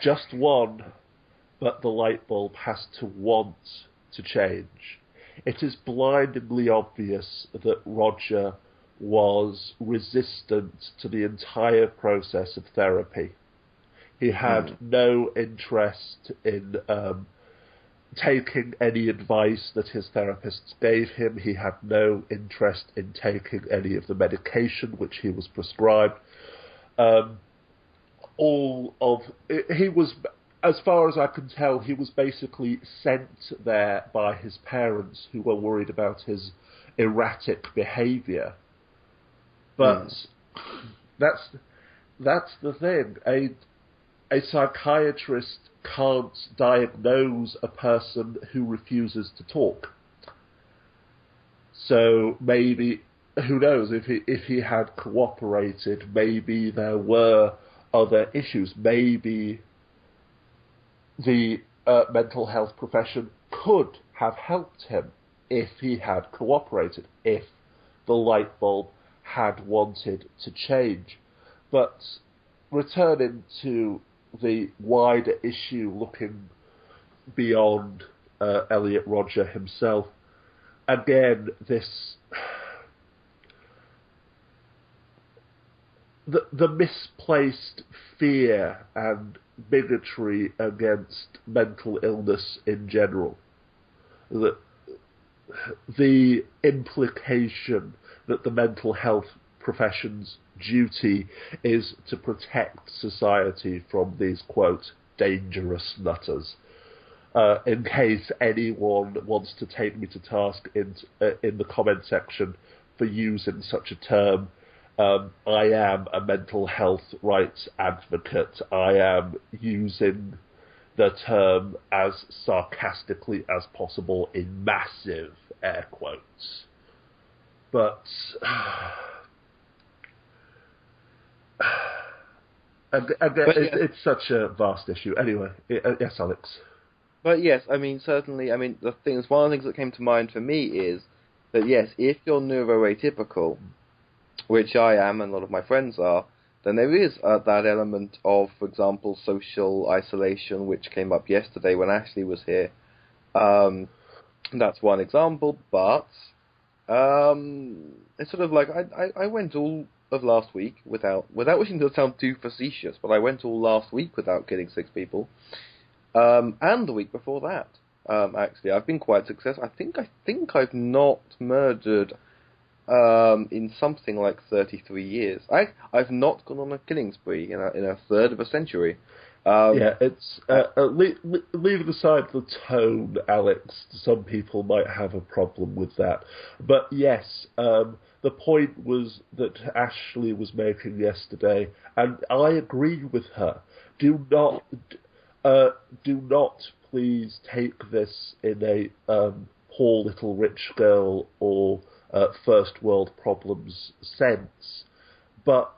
S2: Just one, but the light bulb has to want to change. It is blindingly obvious that Rodger was resistant to the entire process of therapy. He had no interest in taking any advice that his therapists gave him. He had no interest in taking any of the medication which he was prescribed. He was, as far as I can tell, he was basically sent there by his parents, who were worried about his erratic behaviour. But that's the thing. A psychiatrist can't diagnose a person who refuses to talk. So maybe, who knows, if he had cooperated, maybe there were other issues. Maybe the mental health profession could have helped him if he had cooperated, if the light bulb had wanted to change. But returning to the wider issue, looking beyond Elliot Rodger himself, again, the misplaced fear and bigotry against mental illness in general, the implication that the mental health profession's duty is to protect society from these, quote, dangerous nutters. In case anyone wants to take me to task in the comment section for using such a term, I am a mental health rights advocate. I am using the term as sarcastically as possible in massive air quotes. But it's such a vast issue. Anyway, yes, Alex.
S1: But yes, I mean, certainly, I mean, one of the things that came to mind for me is that, yes, if you're neuroatypical, which I am and a lot of my friends are, then there is that element of, for example, social isolation, which came up yesterday when Ashley was here. That's one example, but it's sort of like I went all of last week without wishing to sound too facetious, but I went all last week without killing 6 people, and the week before that. Actually, I've been quite successful. I think I've not murdered in something like 33 years. I've not gone on a killing spree in a third of a century.
S2: It's leaving aside the tone, Alex. Some people might have a problem with that, but yes, the point was that Ashley was making yesterday, and I agree with her. Do not please take this in a poor little rich girl or first world problems sense, but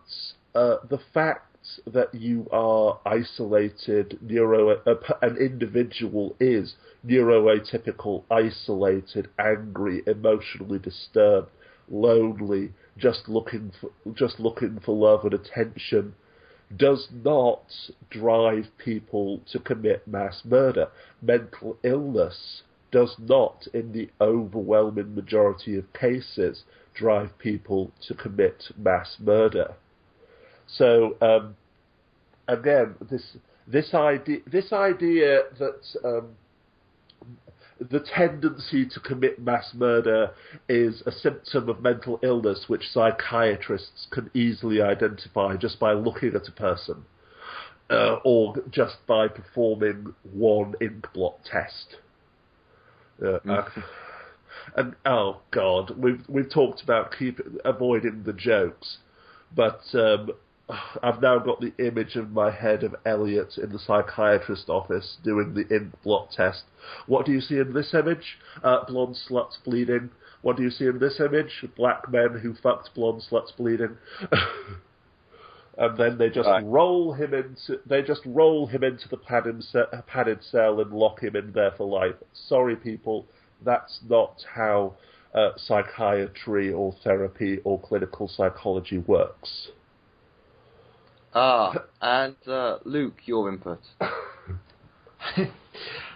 S2: the fact that you are isolated, an individual is neuroatypical, isolated, angry, emotionally disturbed, lonely, just looking for love and attention, does not drive people to commit mass murder. Mental illness does not, in the overwhelming majority of cases, drive people to commit mass murder. So again, this idea that the tendency to commit mass murder is a symptom of mental illness, which psychiatrists can easily identify just by looking at a person, or just by performing one ink blot test. And oh God, we've talked about avoiding the jokes, but I've now got the image in my head of Elliot in the psychiatrist's office doing the ink blot test. What do you see in this image? Blonde sluts bleeding. What do you see in this image? Black men who fucked blonde sluts bleeding. And then they just roll him into the padded cell and lock him in there for life. Sorry, people, that's not how psychiatry or therapy or clinical psychology works.
S1: And Luke, your input.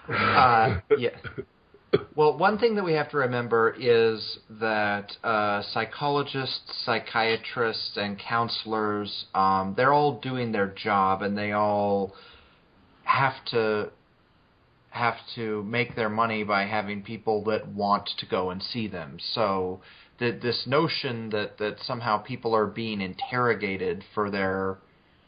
S4: Yeah. Well, one thing that we have to remember is that psychologists, psychiatrists, and counselors, they're all doing their job, and they all have to make their money by having people that want to go and see them. So this notion that somehow people are being interrogated for their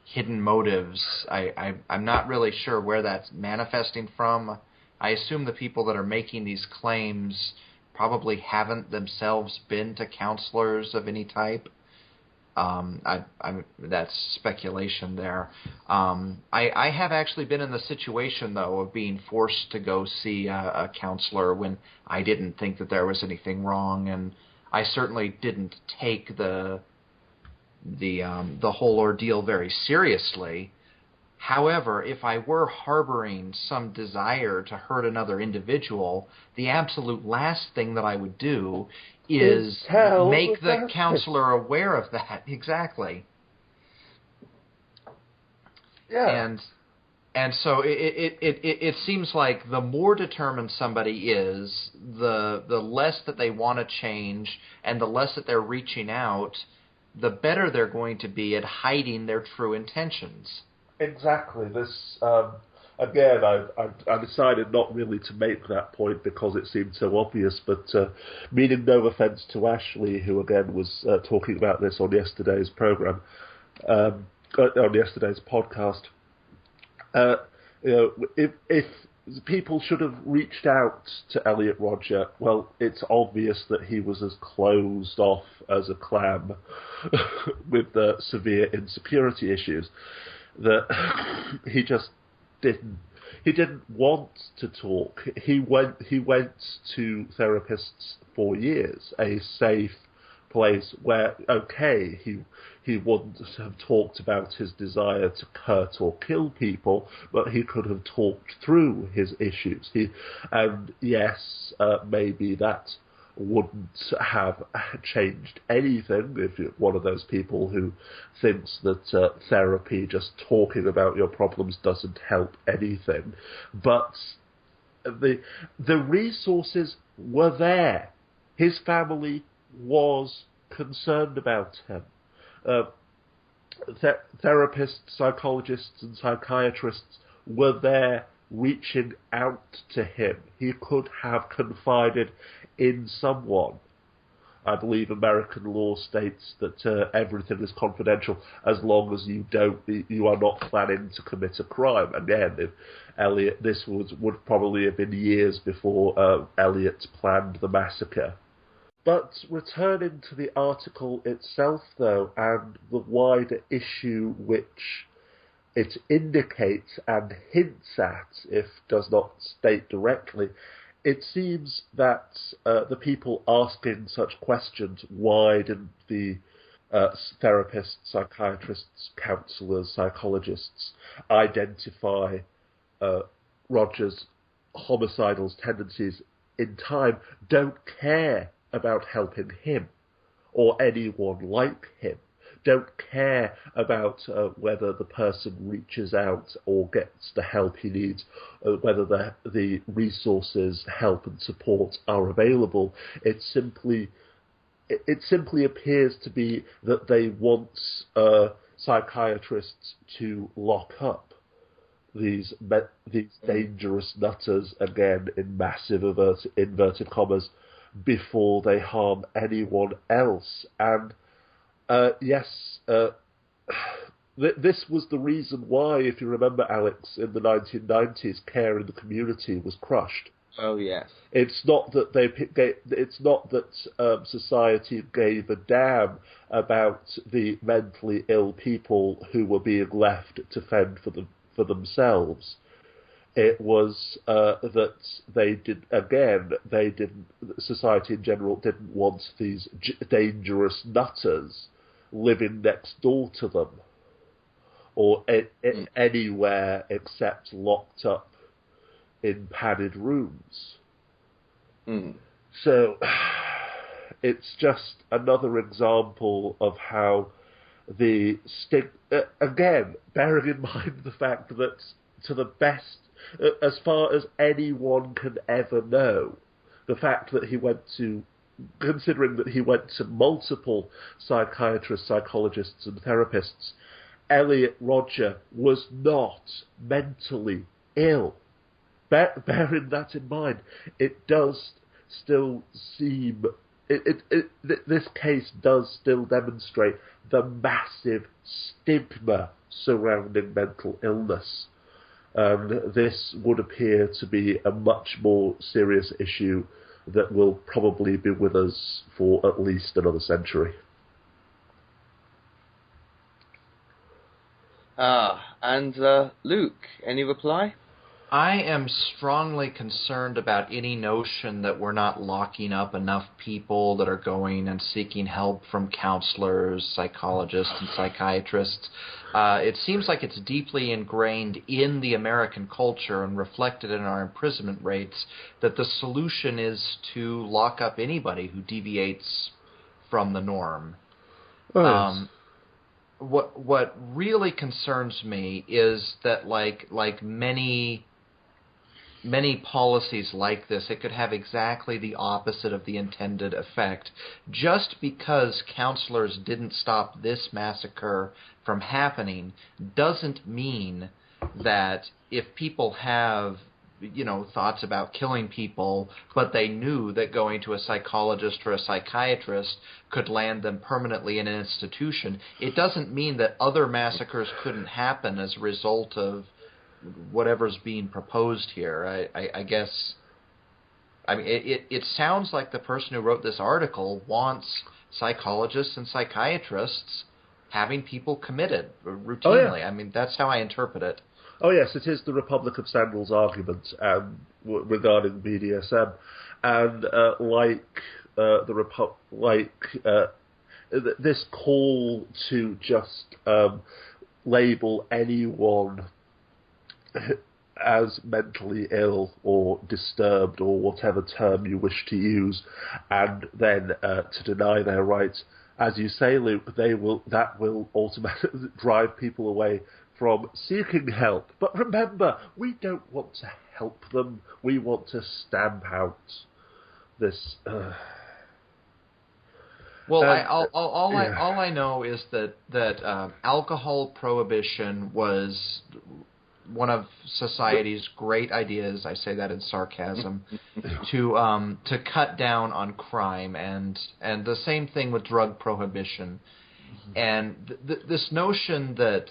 S4: hidden motives, I'm not really sure where that's manifesting from. I assume the people that are making these claims probably haven't themselves been to counselors of any type. That's speculation there. I have actually been in the situation, though, of being forced to go see a counselor when I didn't think that there was anything wrong, and I certainly didn't take the whole ordeal very seriously. However, if I were harboring some desire to hurt another individual, the absolute last thing that I would do is make the counselor aware of that. Exactly.
S2: Yeah.
S4: And so it seems like the more determined somebody is, the less that they want to change, and the less that they're reaching out, the better they're going to be at hiding their true intentions.
S2: Exactly. This again, I decided not really to make that point because it seemed so obvious. But meaning no offence to Ashley, who again was talking about this on yesterday's program, on yesterday's podcast. If people should have reached out to Elliot Rodger, well, it's obvious that he was as closed off as a clam with severe insecurity issues, that he just didn't want to talk. He went to therapists for years, a safe place where, okay, he wouldn't have talked about his desire to hurt or kill people, but he could have talked through his issues. And yes, maybe that wouldn't have changed anything if you're one of those people who thinks that therapy, just talking about your problems, doesn't help anything. But the resources were there. His family was concerned about him. Therapists, psychologists, and psychiatrists were there reaching out to him. He could have confided in someone. I believe American law states that everything is confidential as long as you are not planning to commit a crime. Again, if Elliot, this would probably have been years before Elliot planned the massacre. But returning to the article itself, though, and the wider issue which it indicates and hints at, if does not state directly, it seems that the people asking such questions, why didn't the therapists, psychiatrists, counsellors, psychologists identify Rodger's homicidal tendencies in time, don't care about helping him or anyone like him, don't care about whether the person reaches out or gets the help he needs, whether the resources, help and support are available. It's simply it simply appears to be that they want psychiatrists to lock up these dangerous nutters, again in massive inverted commas, before they harm anyone else. And this was the reason why, if you remember, Alex, in the 1990s, care in the community was crushed.
S1: Oh yes.
S2: It's not that society gave a damn about the mentally ill people who were being left to fend for themselves. It was that society in general didn't want these dangerous nutters living next door to them, or anywhere except locked up in padded rooms. So it's just another example of how the again, bearing in mind the fact that to the best, as far as anyone can ever know, the fact that considering that he went to multiple psychiatrists, psychologists and therapists, Elliot Rodger was not mentally ill. Bearing that in mind, it does still seem... this case does still demonstrate the massive stigma surrounding mental illness. And this would appear to be a much more serious issue that will probably be with us for at least another century.
S1: And Luke, any reply?
S4: I am strongly concerned about any notion that we're not locking up enough people that are going and seeking help from counselors, psychologists, and psychiatrists. It seems like it's deeply ingrained in the American culture and reflected in our imprisonment rates that the solution is to lock up anybody who deviates from the norm.
S2: Oh, yes.
S4: What really concerns me is that like many policies like this, it could have exactly the opposite of the intended effect. Just because counselors didn't stop this massacre from happening doesn't mean that if people have, thoughts about killing people, but they knew that going to a psychologist or a psychiatrist could land them permanently in an institution, it doesn't mean that other massacres couldn't happen as a result of whatever's being proposed here. I guess, it sounds like the person who wrote this article wants psychologists and psychiatrists having people committed routinely.
S2: Oh, yeah.
S4: That's how I interpret it.
S2: Oh yes, it is the Republic of Sandals argument regarding BDSM, and this call to just label anyone as mentally ill or disturbed or whatever term you wish to use, and then to deny their rights. As you say, Luke, that will automatically drive people away from seeking help. But remember, we don't want to help them. We want to stamp out this.
S4: Well, all I know is that alcohol prohibition was one of society's great ideas. I say that in sarcasm, to cut down on crime, and the same thing with drug prohibition, and this notion that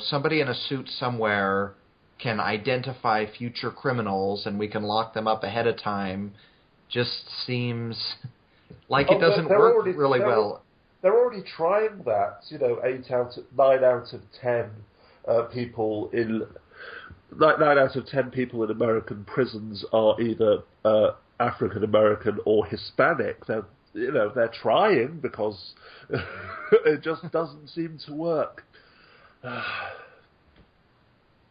S4: somebody in a suit somewhere can identify future criminals and we can lock them up ahead of time just seems like it doesn't work really well.
S2: They're already trying that. 9 out of 10 people in American prisons are either African American or Hispanic. They're trying because it just doesn't seem to work.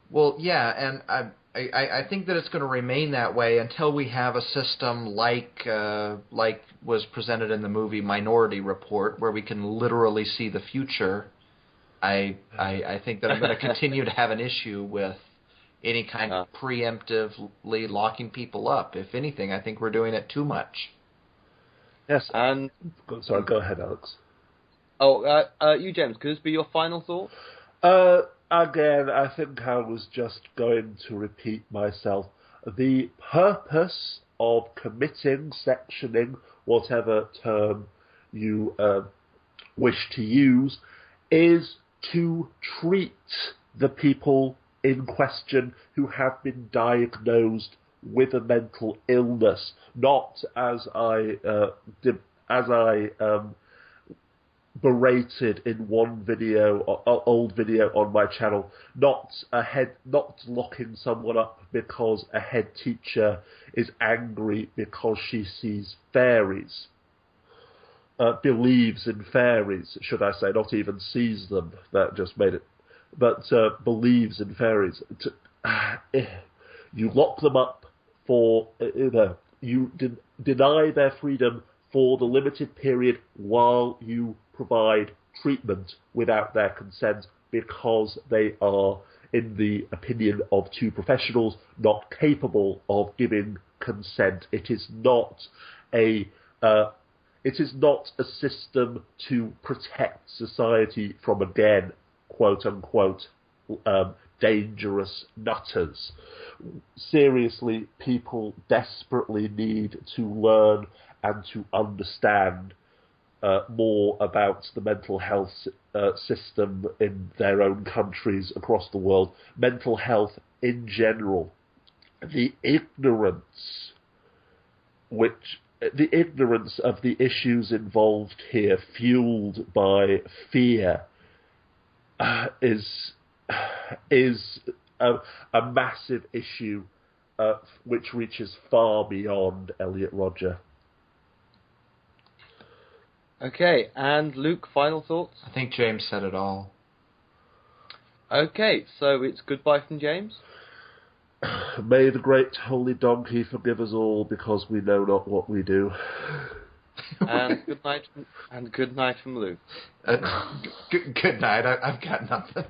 S4: Well, yeah, and I think that it's going to remain that way until we have a system like was presented in the movie Minority Report, where we can literally see the future. I think that I'm going to continue to have an issue with any kind of preemptively locking people up. If anything, I think we're doing it too much.
S2: Yes.
S1: And
S2: Sorry, go ahead, Alex.
S1: You, James, could this be your final thought?
S2: Again, I think I was just going to repeat myself. The purpose of committing, sectioning, whatever term you wish to use, is to treat the people in question who have been diagnosed with a mental illness, not as I berated in one video, old video on my channel, not locking someone up because a head teacher is angry because she sees fairies. Believes in fairies, should I say, not even sees them, that just made it, but believes in fairies. You lock them up for, you deny their freedom for the limited period while you provide treatment without their consent because they are, in the opinion of two professionals, not capable of giving consent. It is not a system to protect society from, again, quote-unquote, dangerous nutters. Seriously, people desperately need to learn and to understand more about the mental health system in their own countries across the world. Mental health in general. The ignorance of the issues involved here, fueled by fear, is a massive issue which reaches far beyond Elliot Rodger.
S1: Okay, and Luke, final thoughts?
S4: I think James said it all.
S1: Okay, so it's goodbye from James.
S2: May the great holy donkey forgive us all, because we know not what we do.
S1: And good night from Luke.
S4: Good night. I've got nothing.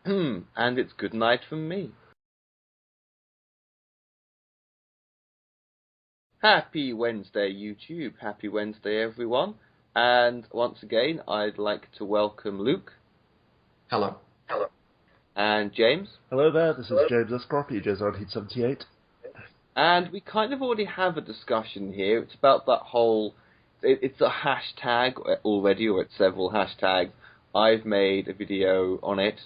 S1: And it's good night from me. Happy Wednesday, YouTube. Happy Wednesday, everyone. And once again, I'd like to welcome Luke.
S4: Hello.
S1: And James.
S2: Hello there, this is James Escroft, EJ's 1978.
S1: And we kind of already have a discussion here. It's about that whole... It's a hashtag already, or it's several hashtags. I've made a video on it.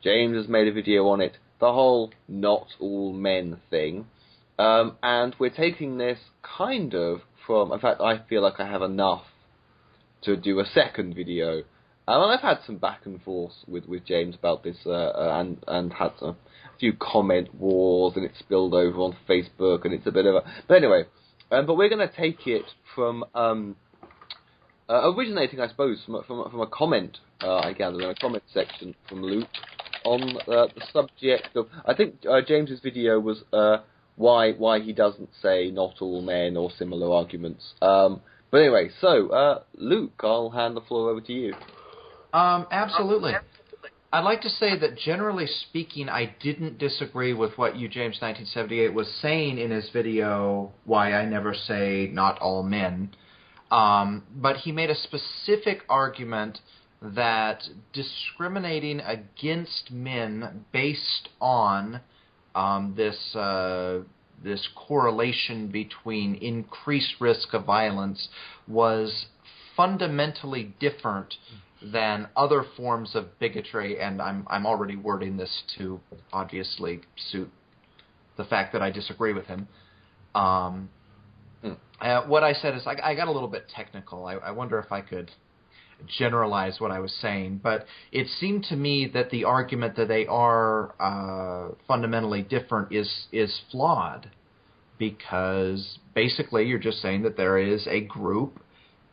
S1: James has made a video on it. The whole not all men thing. And we're taking this kind of from... In fact, I feel like I have enough to do a second video. And I've had some back and forth with James about this, and had a few comment wars, and it spilled over on Facebook, and it's a bit of a... But anyway, but we're going to take it from... originating, I suppose, from a comment, I gather, in a comment section from Luke, on the subject of... I think James's video was... why he doesn't say not all men or similar arguments. But anyway, so, Luke, I'll hand the floor over to you.
S4: Absolutely. I'd like to say that generally speaking, I didn't disagree with what you, James 1978, was saying in his video, Why I Never Say Not All Men. But he made a specific argument that discriminating against men based on this correlation between increased risk of violence was fundamentally different than other forms of bigotry, and I'm already wording this to obviously suit the fact that I disagree with him. What I said is I got a little bit technical. I wonder if I could generalize what I was saying, but it seemed to me that the argument that they are fundamentally different is flawed, because basically you're just saying that there is a group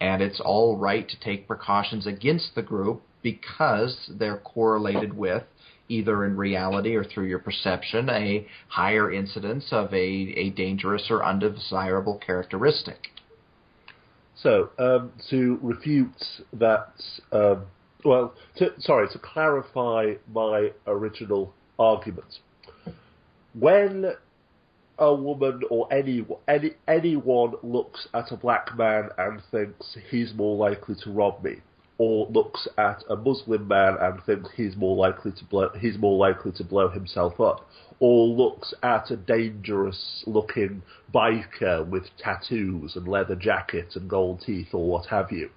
S4: and it's all right to take precautions against the group because they're correlated with, either in reality or through your perception, a higher incidence of a dangerous or undesirable characteristic.
S2: So, to refute that, to clarify my original argument. When a woman or anyone looks at a black man and thinks he's more likely to rob me, or looks at a Muslim man and thinks he's more likely to blow himself up, or looks at a dangerous-looking biker with tattoos and leather jacket and gold teeth or what have you,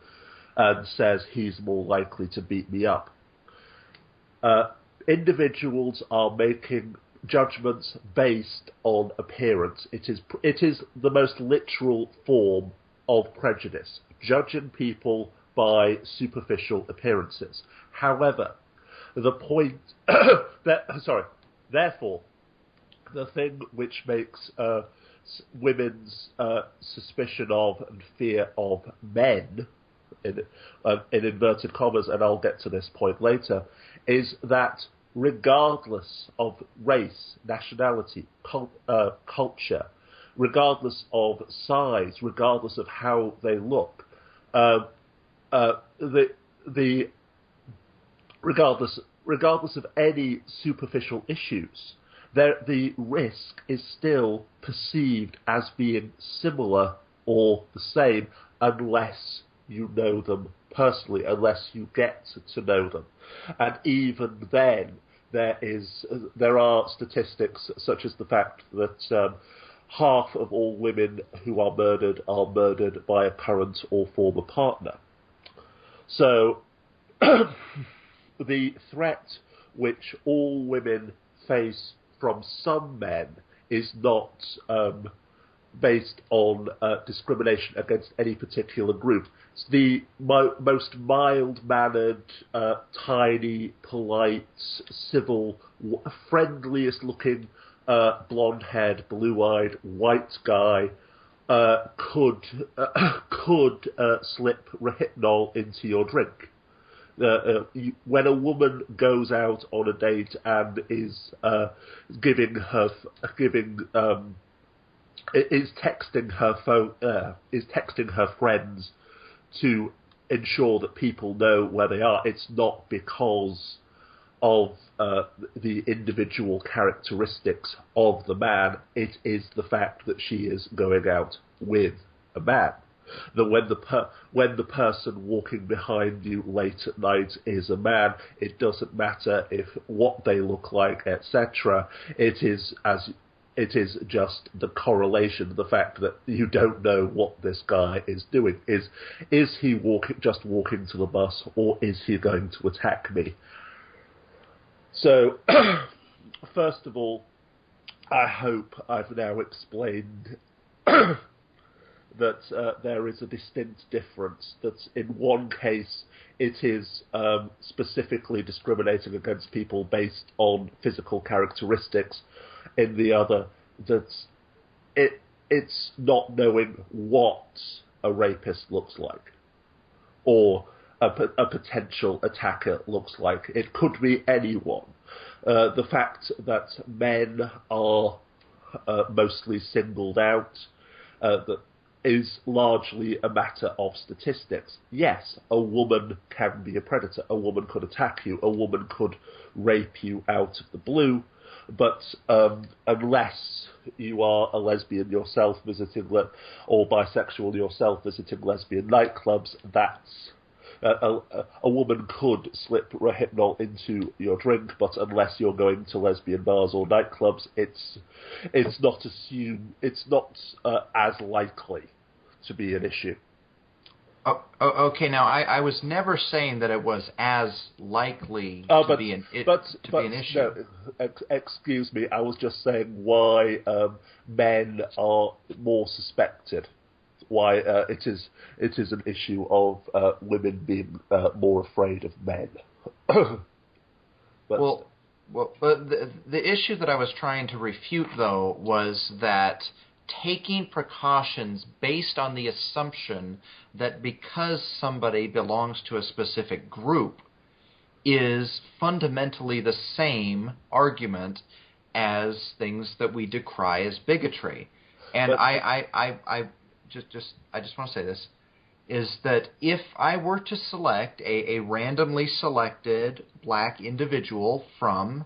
S2: and says he's more likely to beat me up. Individuals are making judgments based on appearance. It is the most literal form of prejudice, judging people by superficial appearances. However, therefore, the thing which makes women's suspicion of and fear of men, in inverted commas, and I'll get to this point later, is that regardless of race, nationality, culture, regardless of size, regardless of how they look, regardless of any superficial issues, the risk is still perceived as being similar or the same unless you know them personally, unless you get to know them. And even then, there are statistics such as the fact that half of all women who are murdered by a current or former partner. So the threat which all women face from some men is not based on discrimination against any particular group. It's the most mild-mannered, tiny, polite, civil, friendliest-looking, blonde-haired, blue-eyed, white guy could slip Rohypnol into your drink. When a woman goes out on a date and is texting her friends to ensure that people know where they are, it's not because of the individual characteristics of the man. It is the fact that she is going out with a man. That when the person walking behind you late at night is a man, it doesn't matter what they look like, etc. It is just the correlation, the fact that you don't know what this guy is doing. Is he just walking to the bus, or is he going to attack me? So, first of all, I hope I've now explained that there is a distinct difference, that in one case it is specifically discriminating against people based on physical characteristics, in the other that it's not knowing what a rapist looks like or a potential attacker looks like. It could be anyone. The fact that men are mostly singled out, that is largely a matter of statistics. Yes, a woman can be a predator. A woman could attack you. A woman could rape you out of the blue. But unless you are a lesbian yourself or bisexual yourself visiting lesbian nightclubs, that's a woman could slip Rohypnol into your drink, but unless you're going to lesbian bars or nightclubs, it's not as likely to be an issue.
S4: Okay, now I was never saying that it was as likely to be an issue.
S2: No, excuse me, I was just saying why men are more suspected. Why it is an issue of women being more afraid of men.
S4: But the issue that I was trying to refute, though, was that taking precautions based on the assumption that because somebody belongs to a specific group is fundamentally the same argument as things that we decry as bigotry. And I just want to say this, is that if I were to select a randomly selected black individual from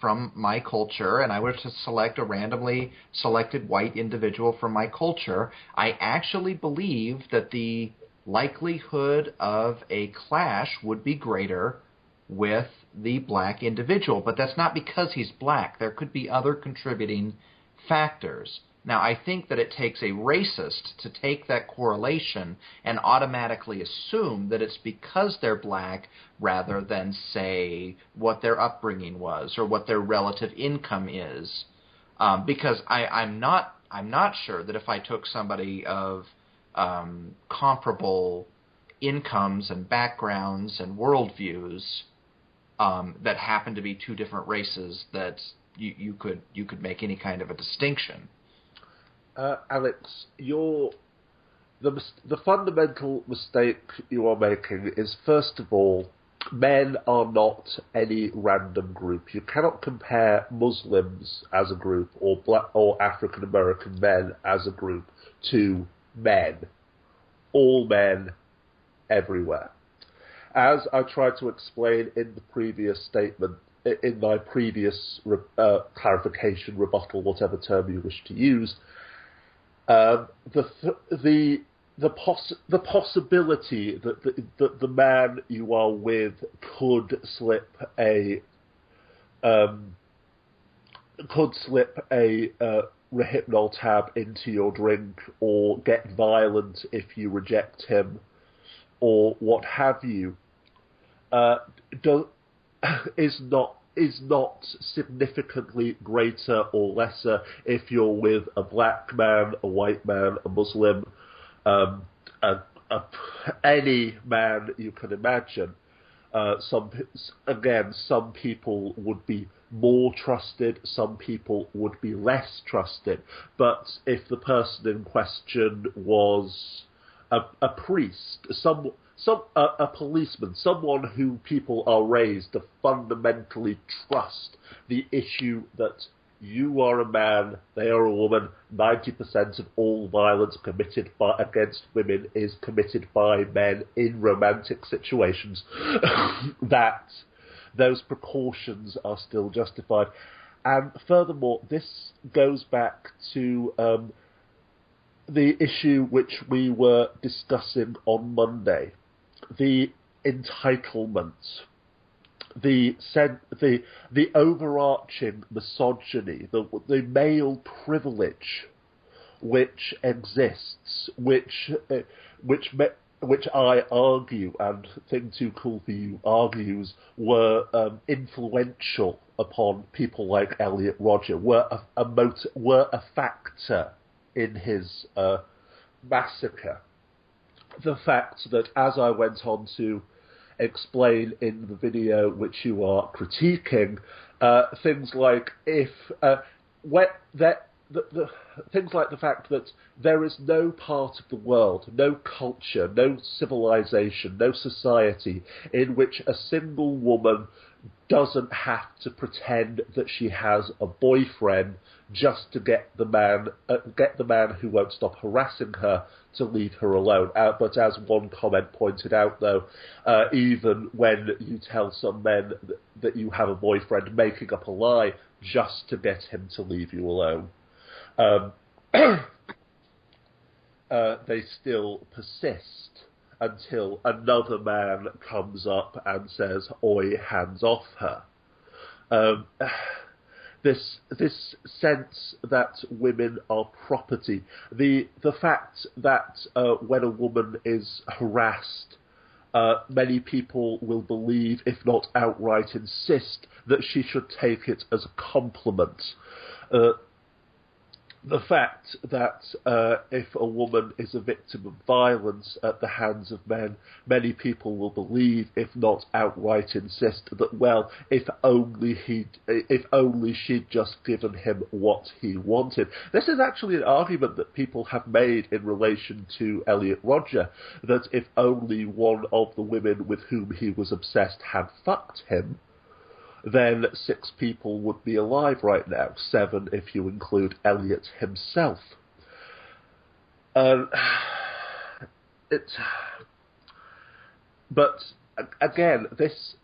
S4: from my culture, and I were to select a randomly selected white individual from my culture, I actually believe that the likelihood of a clash would be greater with the black individual. But that's not because he's black. There could be other contributing factors. Now, I think that it takes a racist to take that correlation and automatically assume that it's because they're black rather than, say, what their upbringing was or what their relative income is. Because I'm not sure that if I took somebody of comparable incomes and backgrounds and worldviews that happen to be two different races, that you could make any kind of a distinction.
S2: Alex, the fundamental mistake you are making is, first of all, men are not any random group. You cannot compare Muslims as a group or black or African American men as a group to men. All men, everywhere. As I tried to explain in the previous statement, in my previous clarification, rebuttal, whatever term you wish to use, the possibility that the man you are with could slip a Rehypnol tab into your drink or get violent if you reject him or what have you is not significantly greater or lesser if you're with a black man, a white man, a Muslim, any man you can imagine. Some people would be more trusted, some people would be less trusted. But if the person in question was a priest, a policeman, someone who people are raised to fundamentally trust the issue that you are a man, they are a woman, 90% of all violence committed against women is committed by men in romantic situations, that those precautions are still justified. And furthermore, this goes back to the issue which we were discussing on Monday, the entitlement, the overarching misogyny, the male privilege which exists, which I argue, and Thing Too Cool for You argues, were influential upon people like Elliot Rodger, were a factor in his massacre. The fact that, as I went on to explain in the video which you are critiquing, things like things like the fact that there is no part of the world, no culture, no civilization, no society in which a single woman doesn't have to pretend that she has a boyfriend just to get the man who won't stop harassing her to leave her alone. But as one comment pointed out, though, even when you tell some men that you have a boyfriend, making up a lie just to get him to leave you alone, they still persist until another man comes up and says, "Oi, hands off her." This sense that women are property, the fact that when a woman is harassed, many people will believe, if not outright insist, that she should take it as a compliment. The fact that if a woman is a victim of violence at the hands of men, many people will believe, if not outright insist, that, well, if only she'd just given him what he wanted. This is actually an argument that people have made in relation to Elliot Rodger, that if only one of the women with whom he was obsessed had fucked him, then 6 people would be alive right now. 7 if you include Elliot himself. But again, this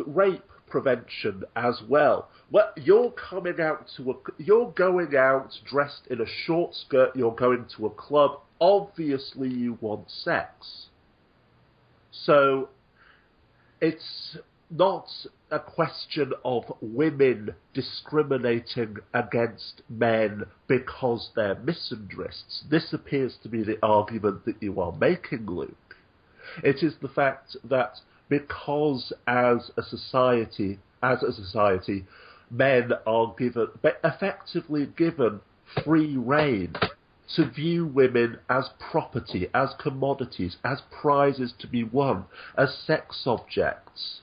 S2: rape prevention as well. Well, you're going out dressed in a short skirt, you're going to a club, obviously you want sex. So it's not a question of women discriminating against men because they're misandrists. This appears to be the argument that you are making, Luke. It is the fact that because as a society, men are effectively given free rein to view women as property, as commodities, as prizes to be won, as sex objects,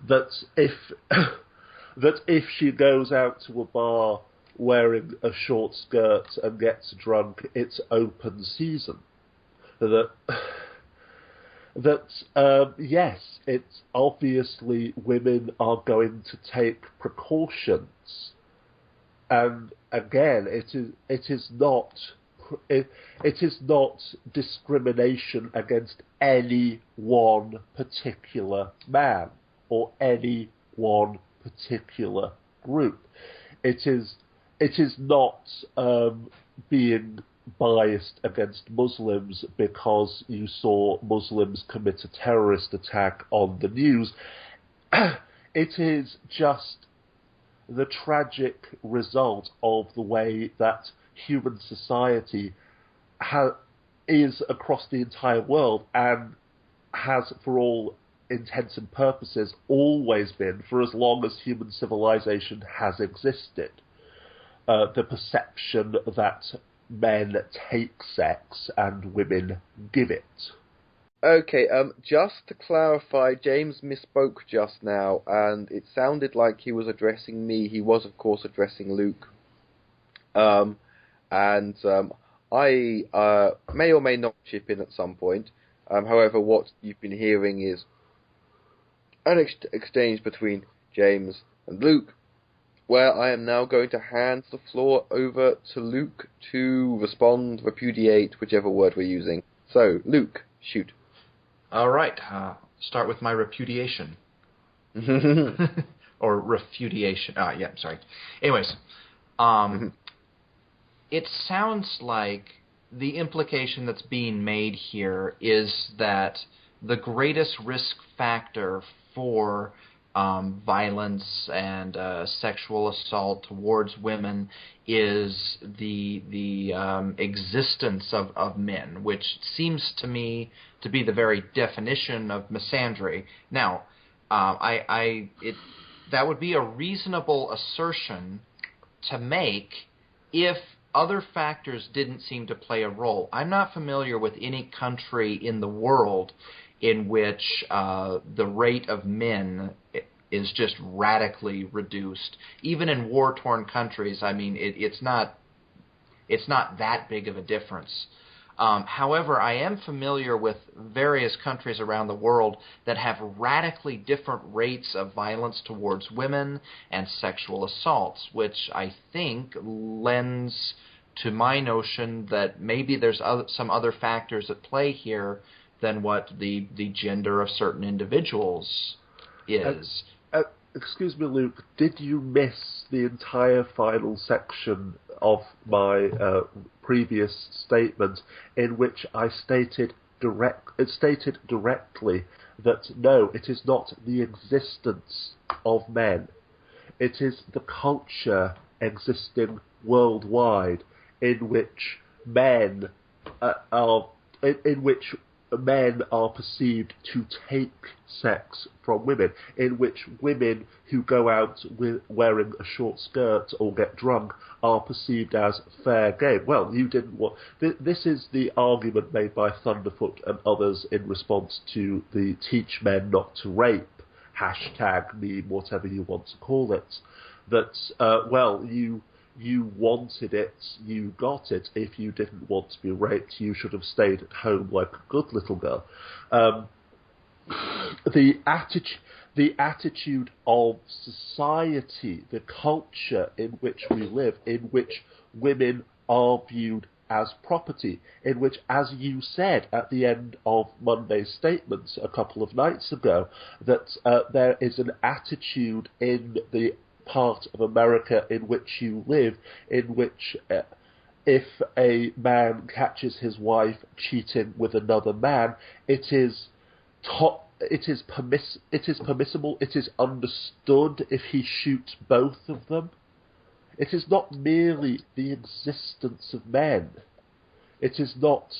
S2: that if she goes out to a bar wearing a short skirt and gets drunk, it's open season. Yes, it's obviously women are going to take precautions, and again, it is not discrimination against any one particular man or any one particular group. It is not being biased against Muslims because you saw Muslims commit a terrorist attack on the news. It is just the tragic result of the way that human society is across the entire world and has, for all intents and purposes, always been, for as long as human civilization has existed, the perception that men take sex and women give it.
S1: Okay, just to clarify, James misspoke just now, and it sounded like he was addressing me. He was, of course, addressing Luke. I may or may not chip in at some point. However, what you've been hearing is an exchange between James and Luke, where I am now going to hand the floor over to Luke to respond, repudiate, whichever word we're using. So, Luke, shoot.
S4: All right. Start with my repudiation. Or refudiation. Yeah, sorry. Anyways, it sounds like the implication that's being made here is that the greatest risk factor for violence and sexual assault towards women is the existence of men, which seems to me to be the very definition of misandry. Now, that would be a reasonable assertion to make if other factors didn't seem to play a role. I'm not familiar with any country in the world in which the rate of men is just radically reduced. Even in war-torn countries, I mean, it's not that big of a difference. However, I am familiar with various countries around the world that have radically different rates of violence towards women and sexual assaults, which I think lends to my notion that maybe there's some other factors at play here than what the gender of certain individuals is.
S2: Excuse me, Luke, did you miss the entire final section of my previous statement in which I stated directly that no, it is not the existence of men. It is the culture existing worldwide in which men are perceived to take sex from women, in which women who go out wearing a short skirt or get drunk are perceived as fair game. Well, you didn't want... This is the argument made by Thunderfoot and others in response to the Teach Men Not to Rape #meme, whatever you want to call it. That, you wanted it, you got it. If you didn't want to be raped, you should have stayed at home like a good little girl. The attitude of society, the culture in which we live, in which women are viewed as property, in which, as you said at the end of Monday's statements a couple of nights ago, that there is an attitude in the part of America in which you live, in which if a man catches his wife cheating with another man, it is permissible, it is understood if he shoots both of them. It is not merely the existence of men. It is not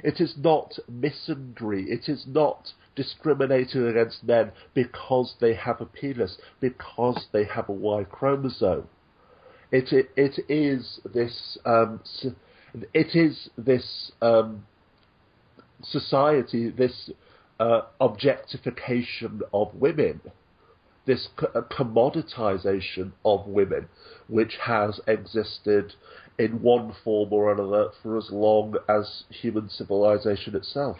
S2: misandry. It is not discriminating against men because they have a penis, because they have a Y chromosome. It is this society, this objectification of women, this commoditization of women, which has existed in one form or another for as long as human civilization itself.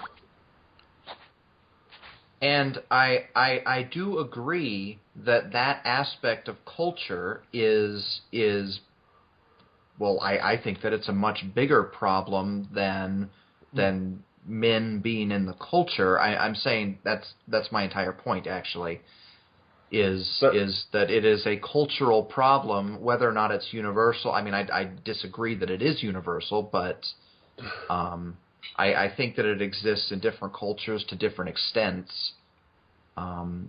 S4: And I do agree that aspect of culture is well, I think that it's a much bigger problem than men being in the culture. I'm saying that's my entire point, actually, is that it is a cultural problem, whether or not it's universal. I mean, I disagree that it is universal, but I think that it exists in different cultures to different extents.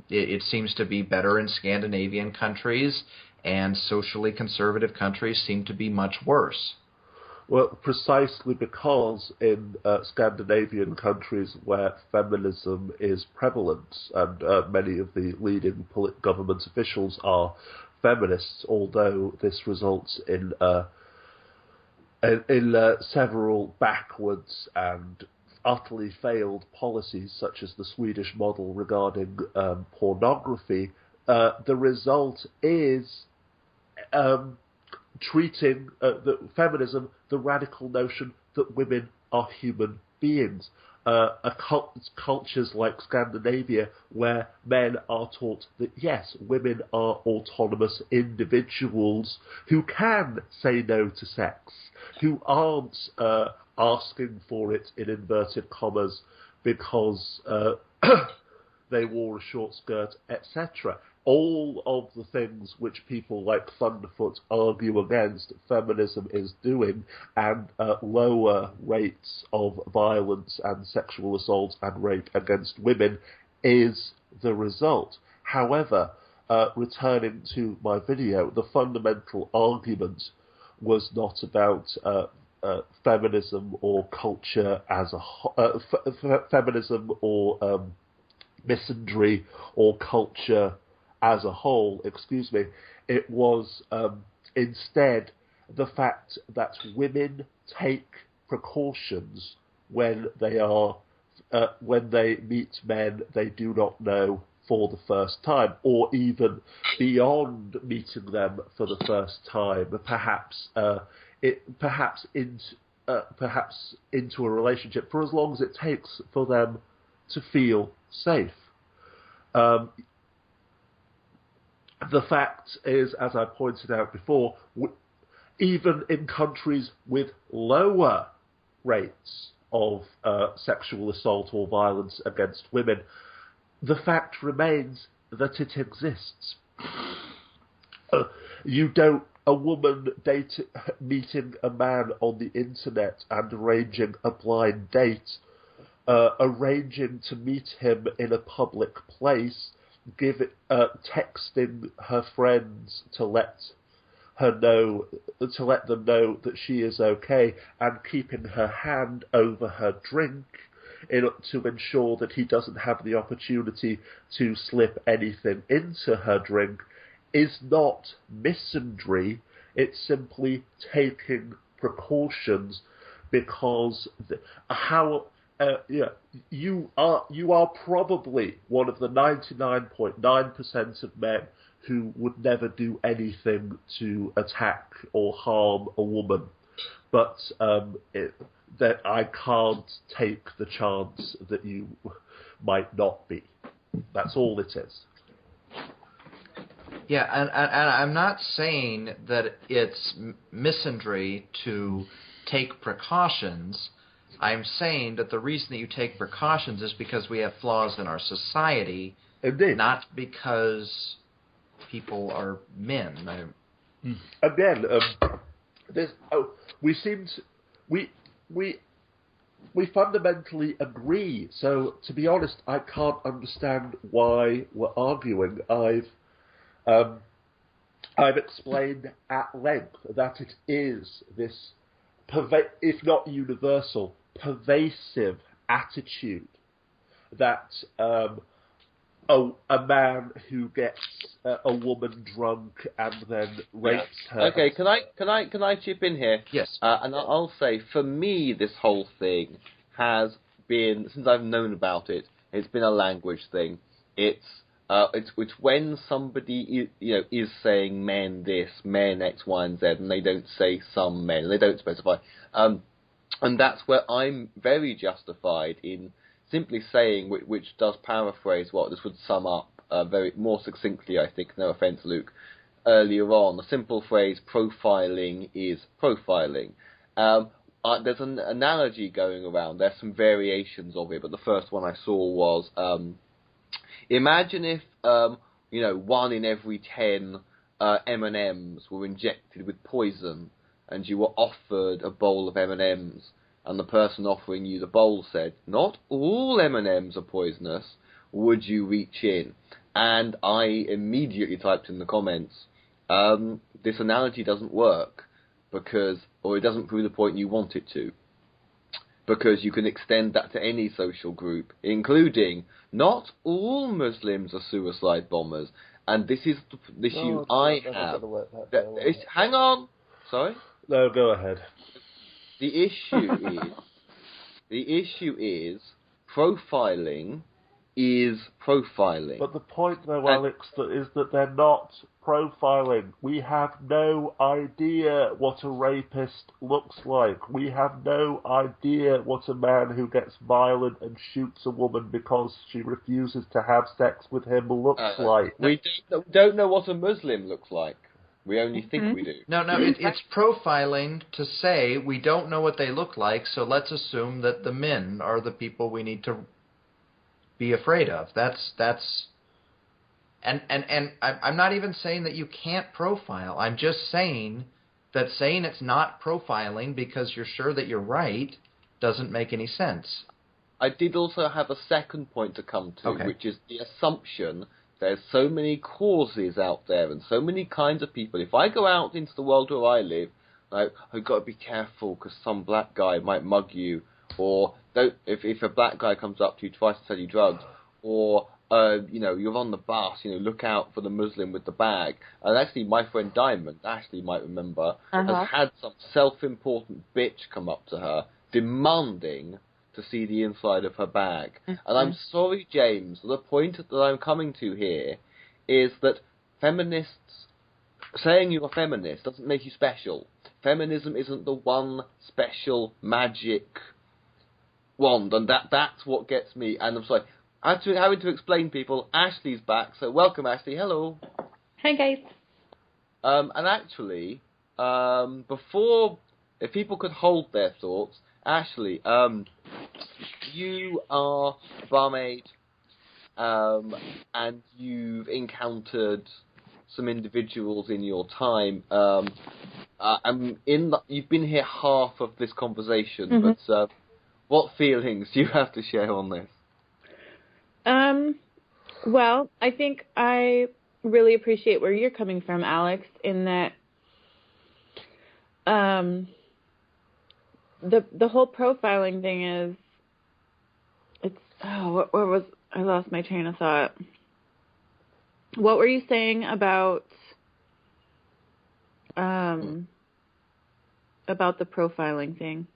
S4: It seems to be better in Scandinavian countries, and socially conservative countries seem to be much worse.
S2: Well, precisely because in Scandinavian countries where feminism is prevalent, and many of the leading government officials are feminists, although this results in several backwards and utterly failed policies, such as the Swedish model regarding pornography, the result is treating feminism, the radical notion that women are human beings. Cultures like Scandinavia, where men are taught that, yes, women are autonomous individuals who can say no to sex, who aren't asking for it in inverted commas because they wore a short skirt, etc. All of the things which people like Thunderfoot argue against, feminism is doing, and lower rates of violence and sexual assault and rape against women is the result. However, returning to my video, the fundamental argument was not about feminism or culture as a feminism or misandry or culture as a whole, it was instead the fact that women take precautions when they meet men they do not know for the first time, or even beyond meeting them for the first time, perhaps into a relationship, for as long as it takes for them to feel safe. The fact is, as I pointed out before, even in countries with lower rates of sexual assault or violence against women, the fact remains that it exists. A woman meeting a man on the internet and arranging a blind date, arranging to meet him in a public place, texting her friends to let them know that she is okay, and keeping her hand over her drink to ensure that he doesn't have the opportunity to slip anything into her drink, is not misandry. It's simply taking precautions, because you are probably one of the 99.9% of men who would never do anything to attack or harm a woman, but that I can't take the chance that you might not be. That's all it is.
S4: Yeah, and I'm not saying that it's misandry to take precautions. I'm saying that the reason that you take precautions is because we have flaws in our society,
S2: Indeed.
S4: not because people are men.
S2: Again, we fundamentally agree. So, to be honest, I can't understand why we're arguing. I've explained at length that it is this, if not universal, pervasive attitude that a man who gets a woman drunk and then rapes her.
S1: Okay, can I chip in here?
S4: Yes.
S1: And I'll say, for me, this whole thing has been, since I've known about it, it's been a language thing. It's when somebody is saying men this, men X, Y, and Z, and they don't say some men, and they don't specify. And that's where I'm very justified in simply saying, which does paraphrase what this would sum up very more succinctly, I think, no offence, Luke, earlier on. The simple phrase, profiling is profiling. There's an analogy going around. There's some variations of it, but the first one I saw was, imagine if, 1 in every 10 M&Ms were injected with poison, and you were offered a bowl of M&Ms, and the person offering you the bowl said, not all M&Ms are poisonous, would you reach in? And I immediately typed in the comments, this analogy doesn't work, or it doesn't prove the point you want it to. Because you can extend that to any social group, including not all Muslims are suicide bombers. And this is the issue I have. Hang on. Sorry?
S2: No, go ahead.
S1: The issue is profiling is profiling.
S2: But the point, though, Alex, is that they're not profiling. We have no idea what a rapist looks like. We have no idea what a man who gets violent and shoots a woman because she refuses to have sex with him looks like.
S1: We don't know what a Muslim looks like. We only think we do.
S4: No, it's profiling to say we don't know what they look like, so let's assume that the men are the people we need to be afraid of. And I'm not even saying that you can't profile. I'm just saying that saying it's not profiling because you're sure that you're right doesn't make any sense.
S1: I did also have a second point to come to, which is the assumption there's so many causes out there and so many kinds of people. If I go out into the world where I live, I've got to be careful because some black guy might mug you, or if a black guy comes up to you, tries to sell you drugs, or you're on the bus, look out for the Muslim with the bag. And actually, my friend Diamond, Ashley might remember, has had some self-important bitch come up to her demanding to see the inside of her bag. And I'm sorry, James, the point that I'm coming to here is that feminists, saying you're a feminist doesn't make you special. Feminism isn't the one special magic wand, and that's what gets me. And I'm sorry, having to explain people, Ashley's back, so welcome, Ashley. Hello.
S3: Hi, guys.
S1: And actually, before, if people could hold their thoughts, Ashley, you are a barmaid, and you've encountered some individuals in your time. You've been here half of this conversation, but what feelings do you have to share on this?
S3: Well, I think I really appreciate where you're coming from, Alex, in that the whole profiling thing is, I lost my train of thought. What were you saying about the profiling thing?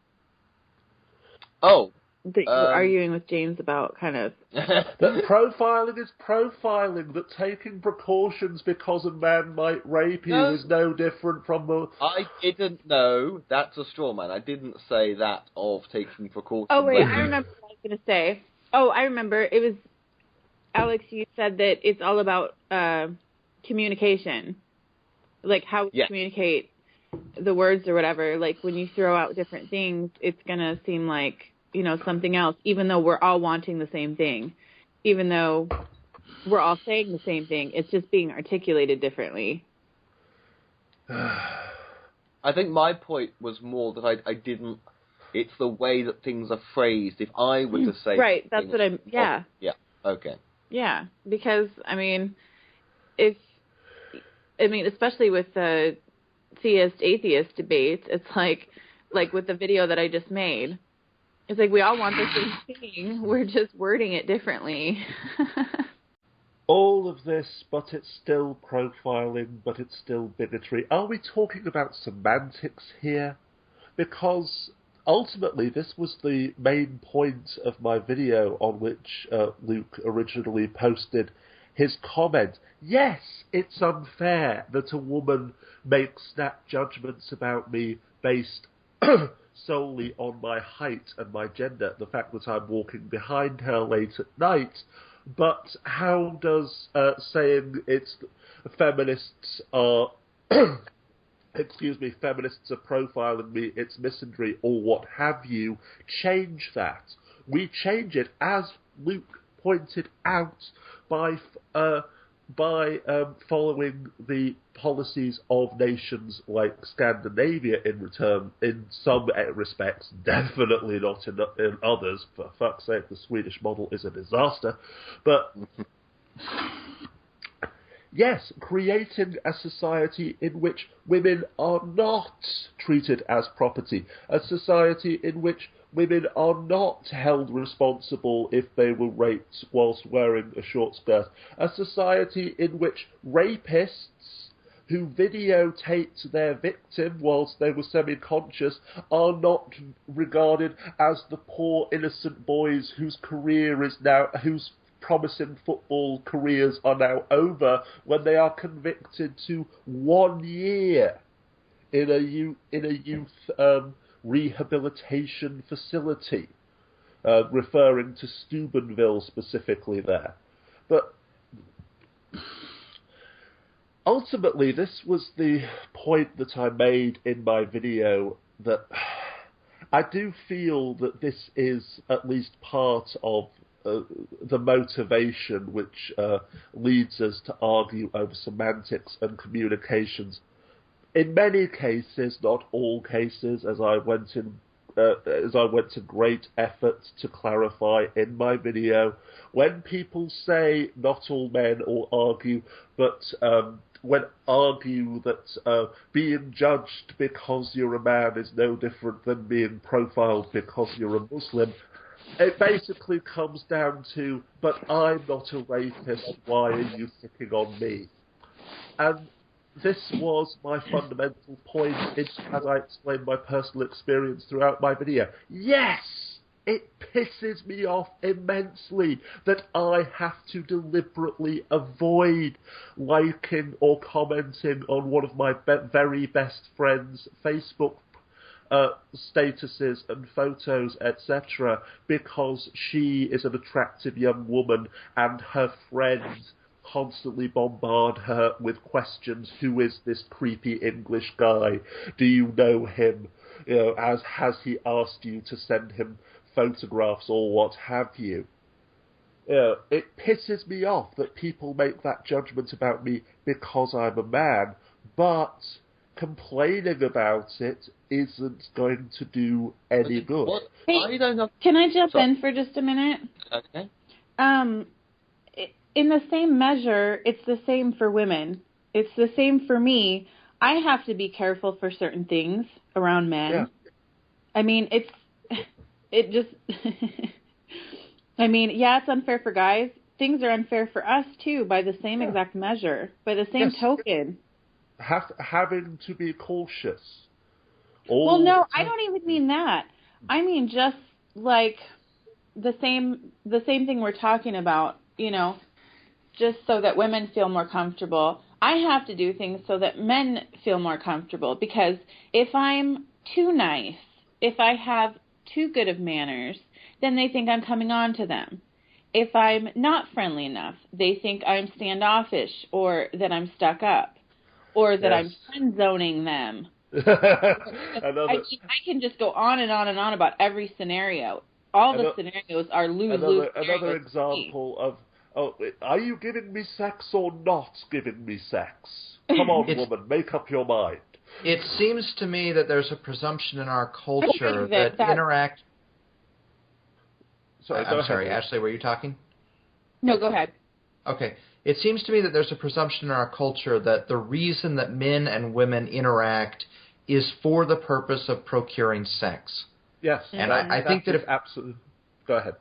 S1: Oh.
S3: That you were arguing with James about, kind of.
S2: That profiling is profiling, that taking precautions because a man might rape you is no different from the...
S1: I didn't know. That's a straw man. I didn't say that of taking precautions.
S3: Oh, wait, I remember what I was going to say. Oh, I remember. It was, Alex, you said that it's all about communication, like how we
S1: Yeah.
S3: communicate the words or whatever. Like when you throw out different things, it's going to seem like, you know, something else, even though we're all wanting the same thing, even though we're all saying the same thing. It's just being articulated differently.
S1: I think my point was more that I didn't. It's the way that things are phrased. If I were to say
S3: right, that's what I'm. Yeah.
S1: Yeah. Okay.
S3: Yeah, because I mean, especially with the theist atheist debates, it's like with the video that I just made. It's like we all want the same thing. We're just wording it differently.
S2: All of this, but it's still profiling, but it's still bigotry. Are we talking about semantics here? Because ultimately this was the main point of my video on which Luke originally posted his comment. Yes, it's unfair that a woman makes snap judgments about me based solely on my height and my gender, the fact that I'm walking behind her late at night. But how does saying it's feminists are feminists are profiling me, it's misandry or what have you, change that? We change it, as Luke pointed out, by following the policies of nations like Scandinavia in some respects, definitely not in others. For fuck's sake, the Swedish model is a disaster. But yes, creating a society in which women are not treated as property, a society in which women are not held responsible if they were raped whilst wearing a short skirt, a society in which rapists who videotaped their victim whilst they were semi-conscious are not regarded as the poor innocent boys whose promising football careers are now over when they are convicted to 1 year in a youth rehabilitation facility, referring to Steubenville specifically there. But ultimately, this was the point that I made in my video, that I do feel that this is at least part of the motivation which leads us to argue over semantics and communications. In many cases, not all cases, as I went to great effort to clarify in my video, when people say not all men or argue, but when argue that being judged because you're a man is no different than being profiled because you're a Muslim, it basically comes down to, but I'm not a rapist, why are you picking on me? And this was my fundamental point, as I explained my personal experience throughout my video. Yes, it pisses me off immensely that I have to deliberately avoid liking or commenting on one of my very best friends' Facebook statuses and photos, etc., because she is an attractive young woman and her friends constantly bombard her with questions. Who is this creepy English guy? Do you know him? Has he asked you to send him photographs or what have you? It pisses me off that people make that judgment about me because I'm a man, but complaining about it isn't going to do any good.
S3: Hey, can I jump in for just a minute?
S1: Okay.
S3: In the same measure, it's the same for women. It's the same for me. I have to be careful for certain things around men.
S2: Yeah.
S3: I mean, I mean, yeah, it's unfair for guys. Things are unfair for us, too, by the same exact measure, by the same token.
S2: Having to be cautious.
S3: Well, no, I don't even mean that. I mean just like the same thing we're talking about, just so that women feel more comfortable. I have to do things so that men feel more comfortable, because if I'm too nice, if I have too good of manners, then they think I'm coming on to them. if I'm not friendly enough, they think I'm standoffish or that I'm stuck up or that I'm friend zoning them. I can just go on and on and on about every scenario. All the scenarios are lose-lose.
S2: Another example of, are you giving me sex or not giving me sex? Come on, woman, make up your mind.
S4: It seems to me that there's a presumption in our culture that interact...
S2: Sorry,
S4: I'm sorry, Ashley, were you talking?
S3: No, go ahead.
S4: Okay. It seems to me that there's a presumption in our culture that the reason that men and women interact is for the purpose of procuring sex.
S2: Yes.
S4: And I think that if...
S2: Absolutely. Go ahead.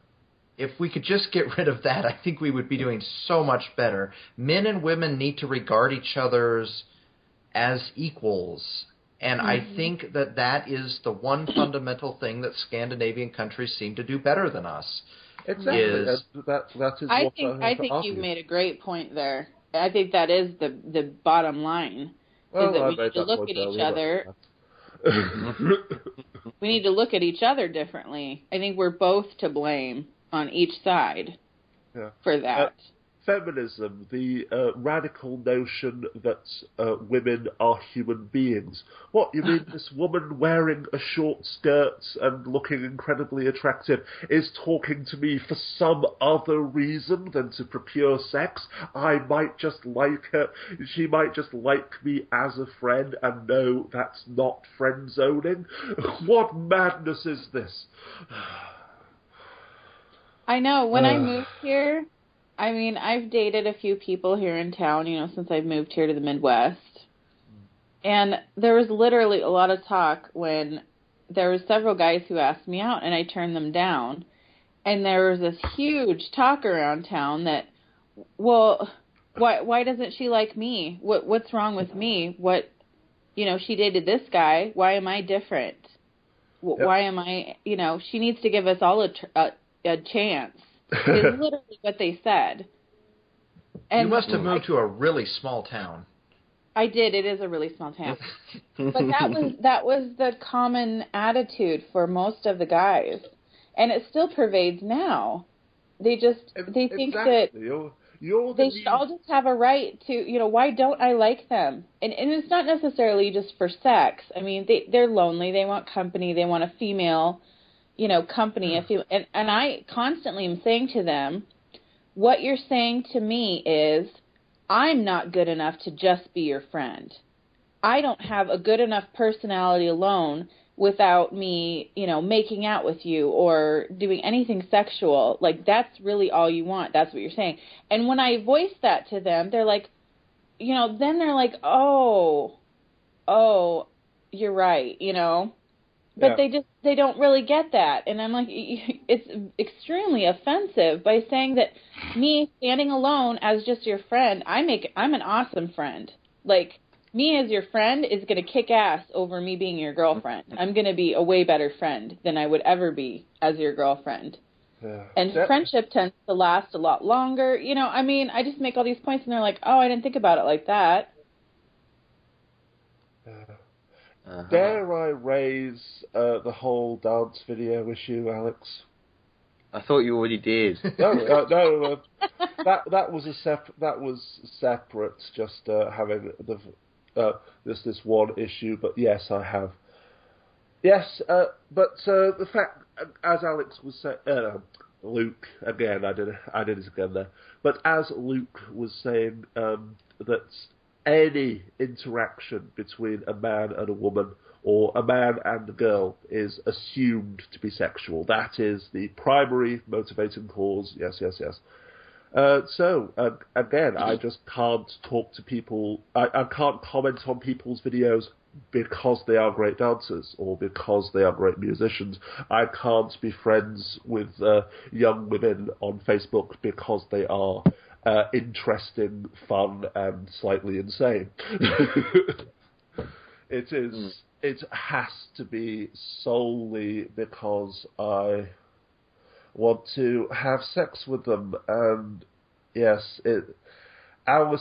S4: If we could just get rid of that, I think we would be doing so much better. Men and women need to regard each other as equals. And I think that is the one fundamental thing that Scandinavian countries seem to do better than us.
S2: Exactly.
S3: I think you've made a great point there. I think that is the bottom line.
S2: Well,
S3: is that we need to look at each other. We need to look at each other differently. I think we're both to blame on each side for that.
S2: Feminism, the radical notion that women are human beings. What, you mean this woman wearing a short skirt and looking incredibly attractive is talking to me for some other reason than to procure sex? I might just like her. She might just like me as a friend, and no, that's not friend zoning. What madness is this?
S3: I know. When I moved here, I mean, I've dated a few people here in town, since I've moved here to the Midwest. And there was literally a lot of talk when there were several guys who asked me out, and I turned them down. And there was this huge talk around town that, well, why doesn't she like me? What's wrong with me? She dated this guy. Why am I different? Why am I, she needs to give us all a chance. Is literally what they said. And
S4: you must have moved to a really small town.
S3: I did. It is a really small town. But that was the common attitude for most of the guys. And it still pervades now. They think that they should all just have a right to, why don't I like them? And it's not necessarily just for sex. I mean, they're lonely. They want company. They want a female company. And I constantly am saying to them, what you're saying to me is, I'm not good enough to just be your friend. I don't have a good enough personality alone without me, making out with you or doing anything sexual. Like, that's really all you want. That's what you're saying. And when I voice that to them, they're like, then they're like, oh, you're right, But they don't really get that. And I'm like, it's extremely offensive by saying that me standing alone as just your friend, I'm an awesome friend. Like, me as your friend is going to kick ass over me being your girlfriend. I'm going to be a way better friend than I would ever be as your girlfriend. Yeah. And friendship tends to last a lot longer. I just make all these points and they're like, oh, I didn't think about it like that.
S2: Dare I raise the whole dance video issue, Alex?
S1: I thought you already did.
S2: No. That was separate. Just having this one issue, but yes, I have. Yes, but the fact, as Alex was saying, Luke again, I did it again there. But as Luke was saying, that any interaction between a man and a woman or a man and a girl is assumed to be sexual. That is the primary motivating cause. Yes. So, again, I just can't talk to people. I can't comment on people's videos because they are great dancers or because they are great musicians. I can't be friends with young women on Facebook because they are interesting, fun, and slightly insane. It has to be solely because I want to have sex with them. And yes, our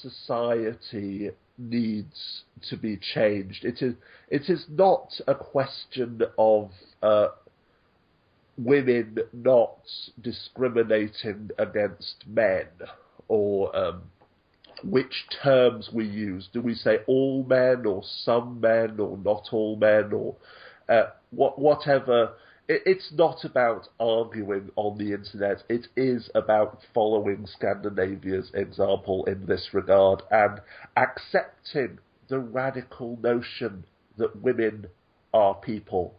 S2: society needs to be changed. It is not a question of women not discriminating against men, or which terms we use. Do we say all men, or some men, or not all men, or whatever? It's not about arguing on the internet. It is about following Scandinavia's example in this regard and accepting the radical notion that women are people.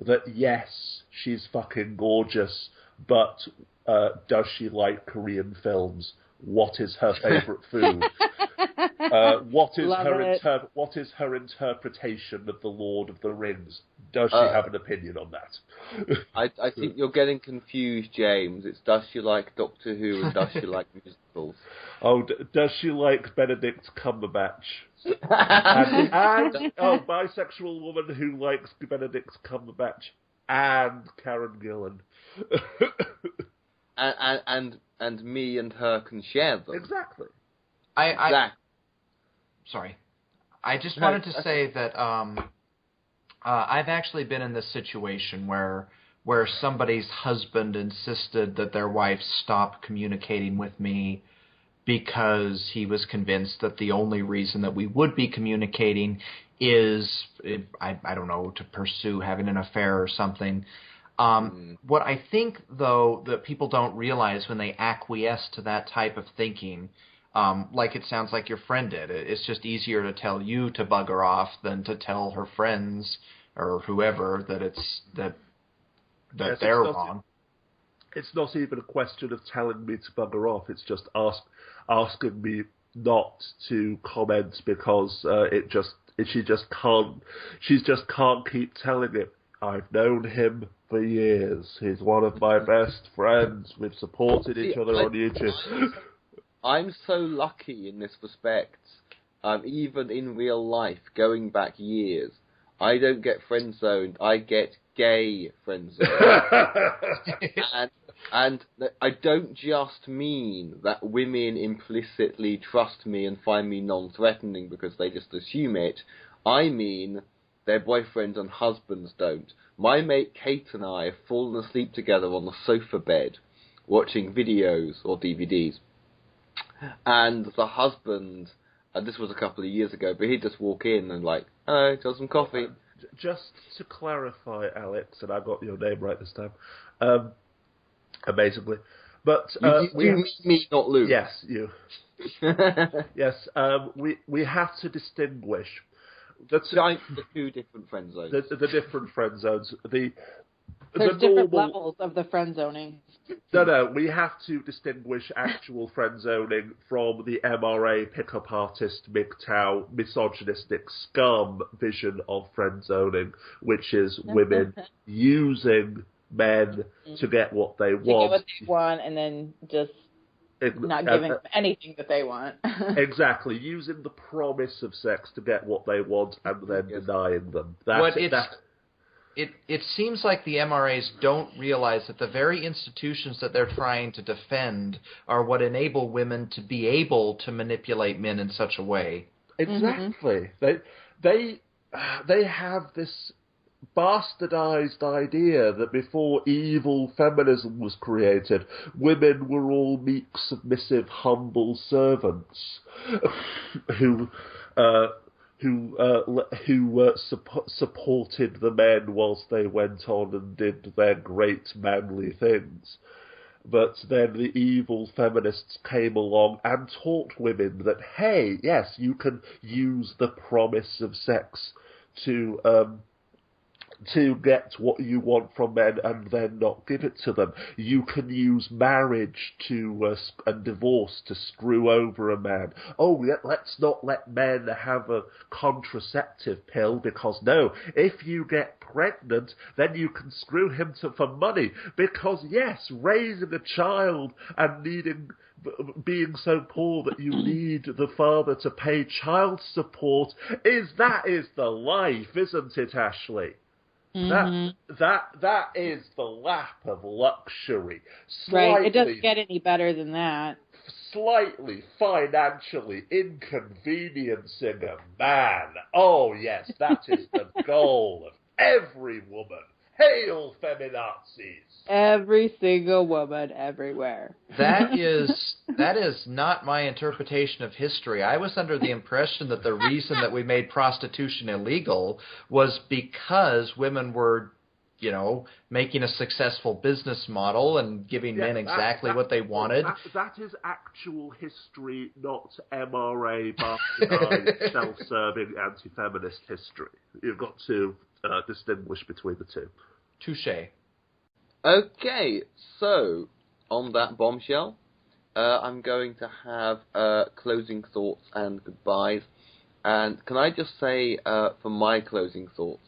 S2: That yes, she's fucking gorgeous, but does she like Korean films? What is her favourite food? What is her interpretation of the Lord of the Rings? Does she have an opinion on that?
S1: I think you're getting confused, James. It's does she like Doctor Who and does she like musicals?
S2: Oh, does she like Benedict Cumberbatch? and bisexual woman who likes Benedict Cumberbatch and Karen Gillan.
S1: and me and her can share them.
S2: Exactly.
S4: Sorry. I just wanted to say that I've actually been in this situation where somebody's husband insisted that their wife stop communicating with me because he was convinced that the only reason that we would be communicating is, I don't know, to pursue having an affair or something. What I think, though, that people don't realize when they acquiesce to that type of thinking, like it sounds like your friend did, it's just easier to tell you to bugger off than to tell her friends or whoever that they're wrong.
S2: It's not even a question of telling me to bugger off. It's just asking me not to comment because she just can't keep telling it. I've known him for years. He's one of my best friends. We've supported each other on YouTube.
S1: I'm so lucky in this respect. Even in real life, going back years, I don't get friend zoned. I get gay friend zoned. and I don't just mean that women implicitly trust me and find me non-threatening because they just assume it. I mean their boyfriends and husbands don't. My mate Kate and I have fallen asleep together on the sofa bed watching videos or DVDs. And the husband, and this was a couple of years ago, but he'd just walk in and like, hello, got some coffee.
S2: Just to clarify, Alex, and I got your name right this time, amazingly. But
S1: you me, not Luke.
S2: Yes, you. Yes, we have to distinguish.
S1: The two different friend zones.
S2: The different friend zones.
S3: There's different levels of the friend zoning.
S2: No, we have to distinguish actual friend zoning from the MRA pickup artist MGTOW misogynistic scum vision of friend zoning, which is women using men to get what they want.
S3: To get what they want and then just not giving them anything that they want.
S2: Exactly, using the promise of sex to get what they want and then denying them.
S4: It seems like the MRAs don't realize that the very institutions that they're trying to defend are what enable women to be able to manipulate men in such a way.
S2: Exactly. They have this bastardized idea that before evil feminism was created, women were all meek, submissive, humble servants who supported the men whilst they went on and did their great manly things. But then the evil feminists came along and taught women that, hey, yes, you can use the promise of sex to get what you want from men and then not give it to them. You can use marriage and divorce to screw over a man. Oh, let's not let men have a contraceptive pill because, no, if you get pregnant, then you can screw him for money. Because, yes, raising a child and being so poor that you need the father to pay child support is the life, isn't it, Ashley? That is the lap of luxury.
S3: Right, it doesn't get any better than that.
S2: Slightly financially inconveniencing a man. Oh yes, that is the goal of every woman. Hail feminazis!
S3: Every single woman, everywhere.
S4: That is not my interpretation of history. I was under the impression that the reason that we made prostitution illegal was because women were, making a successful business model and giving men exactly what they wanted.
S2: That is actual history, not MRA, bastardized, self-serving, anti-feminist history. You've got to distinguish between the two.
S4: Touché.
S1: Okay, so on that bombshell, I'm going to have closing thoughts and goodbyes. And can I just say, for my closing thoughts,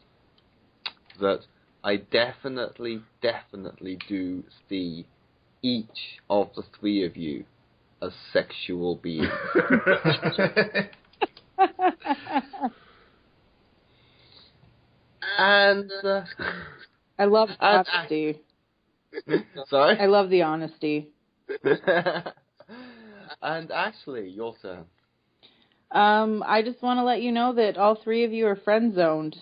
S1: that I definitely do see each of the three of you as sexual beings. And
S3: I love honesty.
S1: Sorry?
S3: I love the honesty.
S1: And Ashley, your turn.
S3: I just want to let you know that all three of you are friend zoned.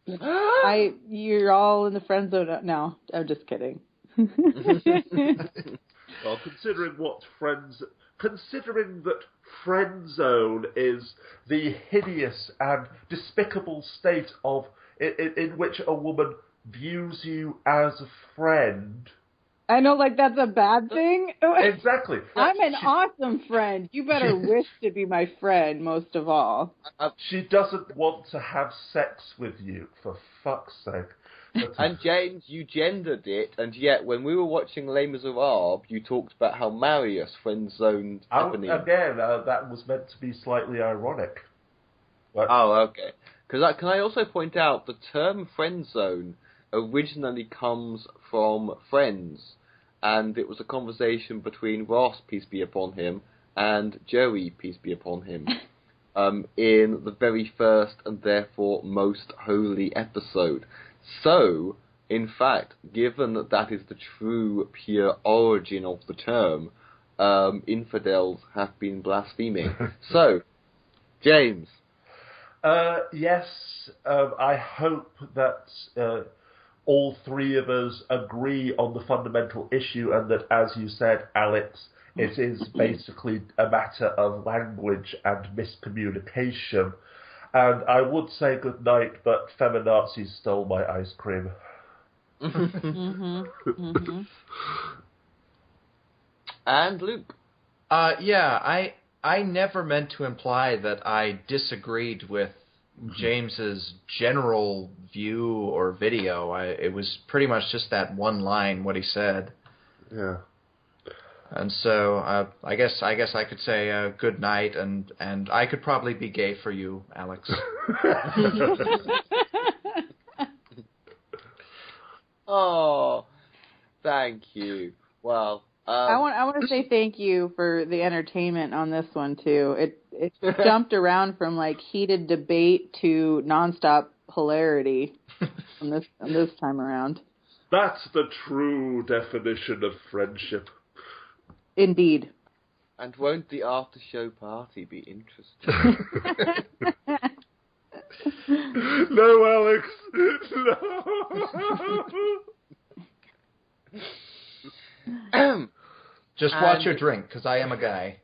S3: You're all in the friend zone now. I'm just kidding.
S2: Well, considering that friend zone is the hideous and despicable state of in which a woman views you as a friend.
S3: I know, that's a bad thing.
S2: Exactly.
S3: I'm an awesome friend. You better wish to be my friend, most of all.
S2: She doesn't want to have sex with you, for fuck's sake.
S1: And James, you gendered it, and yet when we were watching Les Miserables, you talked about how Marius friend-zoned Ebony.
S2: Again, that was meant to be slightly ironic. But...
S1: Oh, okay. Can I also point out the term friend zone originally comes from Friends, and it was a conversation between Ross, peace be upon him, and Joey, peace be upon him, in the very first and therefore most holy episode. So, in fact, given that is the true, pure origin of the term, infidels have been blaspheming. So, James.
S2: Yes, I hope that all three of us agree on the fundamental issue, and that, as you said, Alex, it is basically a matter of language and miscommunication. And I would say good night, but feminazis stole my ice cream.
S1: And Luke.
S4: I never meant to imply that I disagreed with James's general view or video. It was pretty much just that one line, what he said.
S2: Yeah.
S4: And so I guess I could say good night, and I could probably be gay for you, Alex.
S1: Oh, thank you. Well,
S3: I want to say thank you for the entertainment on this one too. It jumped around from heated debate to nonstop hilarity on this time around.
S2: That's the true definition of friendship.
S3: Indeed.
S1: And won't the after-show party be interesting?
S2: No, Alex! No!
S4: Just watch your drink, because I am a guy.